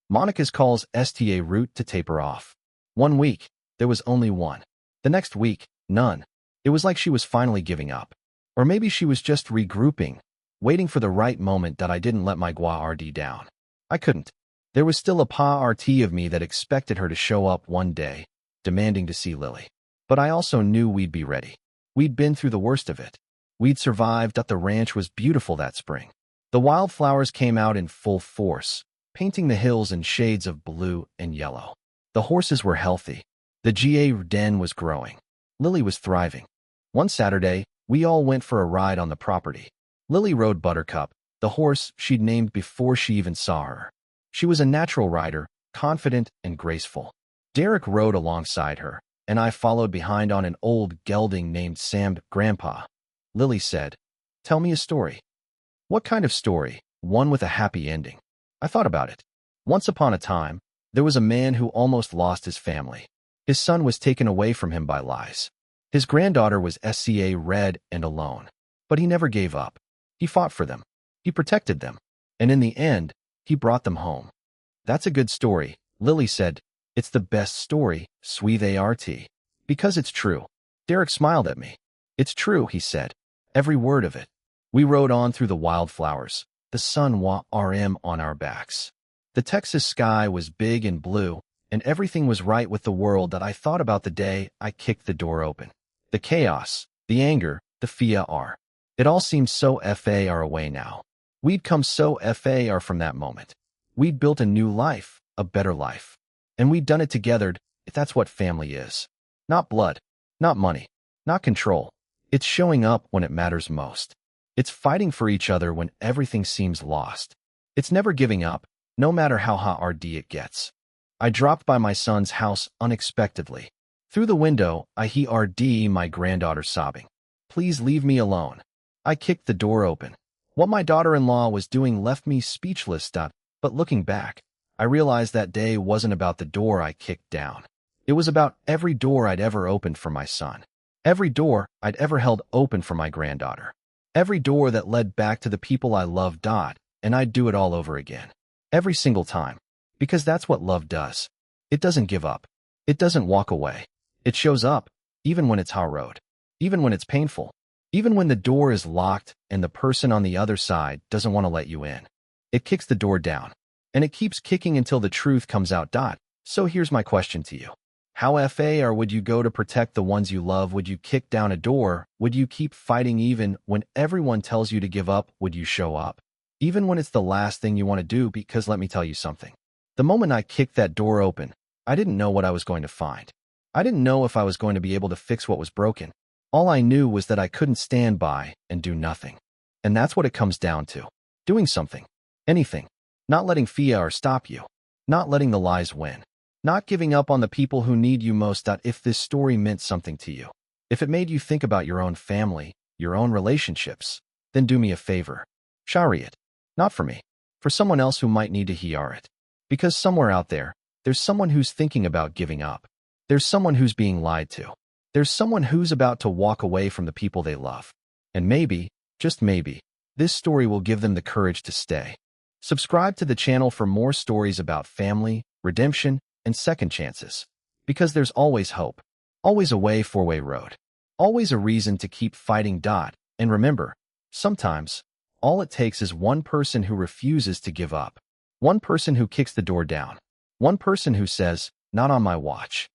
Monica's calls sta route to taper off. 1 week, there was only one. The next week, none. It was like she was finally giving up. Or maybe she was just regrouping, waiting for the right moment that I didn't let my RD down. I couldn't. There was still a part of me that expected her to show up one day, demanding to see Lily. But I also knew we'd be ready. We'd been through the worst of it. We'd survived. The ranch was beautiful that spring. The wildflowers came out in full force, painting the hills in shades of blue and yellow. The horses were healthy. The GA den was growing. Lily was thriving. One Saturday, we all went for a ride on the property. Lily rode Buttercup, the horse she'd named before she even saw her. She was a natural rider, confident and graceful. Derek rode alongside her, and I followed behind on an old gelding named Sam. Grandpa, Lily said, tell me a story. What kind of story? One with a happy ending. I thought about it. Once upon a time, there was a man who almost lost his family. His son was taken away from him by lies. His granddaughter was SCA red and alone. But he never gave up. He fought for them. He protected them. And in the end, he brought them home. That's a good story, Lily said. It's the best story, sweetheart. Because it's true. Derek smiled at me. It's true, he said. Every word of it. We rode on through the wildflowers, the sun warm on our backs. The Texas sky was big and blue, and everything was right with the world. That I thought about the day I kicked the door open. The chaos, the anger, the fear. It all seems so far away now. We'd come so far from that moment. We'd built a new life, a better life. And we'd done it together. If that's what family is. Not blood, not money, not control. It's showing up when it matters most. It's fighting for each other when everything seems lost. It's never giving up, no matter how hard it gets. I dropped by my son's house unexpectedly. Through the window, I heard my granddaughter sobbing. Please leave me alone. I kicked the door open. What my daughter-in-law was doing left me speechless. But looking back, I realized that day wasn't about the door I kicked down. It was about every door I'd ever opened for my son. Every door I'd ever held open for my granddaughter. Every door that led back to the people I loved. And I'd do it all over again. Every single time. Because that's what love does. It doesn't give up. It doesn't walk away. It shows up, even when it's hard, even when it's painful, even when the door is locked and the person on the other side doesn't want to let you in. It kicks the door down, and it keeps kicking until the truth comes out. So here's my question to you. How far would you go to protect the ones you love? Would you kick down a door? Would you keep fighting even when everyone tells you to give up? Would you show up, even when it's the last thing you want to do? Because let me tell you something. The moment I kicked that door open, I didn't know what I was going to find. I didn't know if I was going to be able to fix what was broken. All I knew was that I couldn't stand by and do nothing. And that's what it comes down to. Doing something. Anything. Not letting fear stop you. Not letting the lies win. Not giving up on the people who need you most. If this story meant something to you, if it made you think about your own family, your own relationships, then do me a favor. Share it. Not for me. For someone else who might need to hear it. Because somewhere out there, there's someone who's thinking about giving up. There's someone who's being lied to. There's someone who's about to walk away from the people they love. And maybe, just maybe, this story will give them the courage to stay. Subscribe to the channel for more stories about family, redemption, and second chances. Because there's always hope. Always a way, four-way road. Always a reason to keep fighting. And remember, sometimes, all it takes is one person who refuses to give up. One person who kicks the door down. One person who says, not on my watch.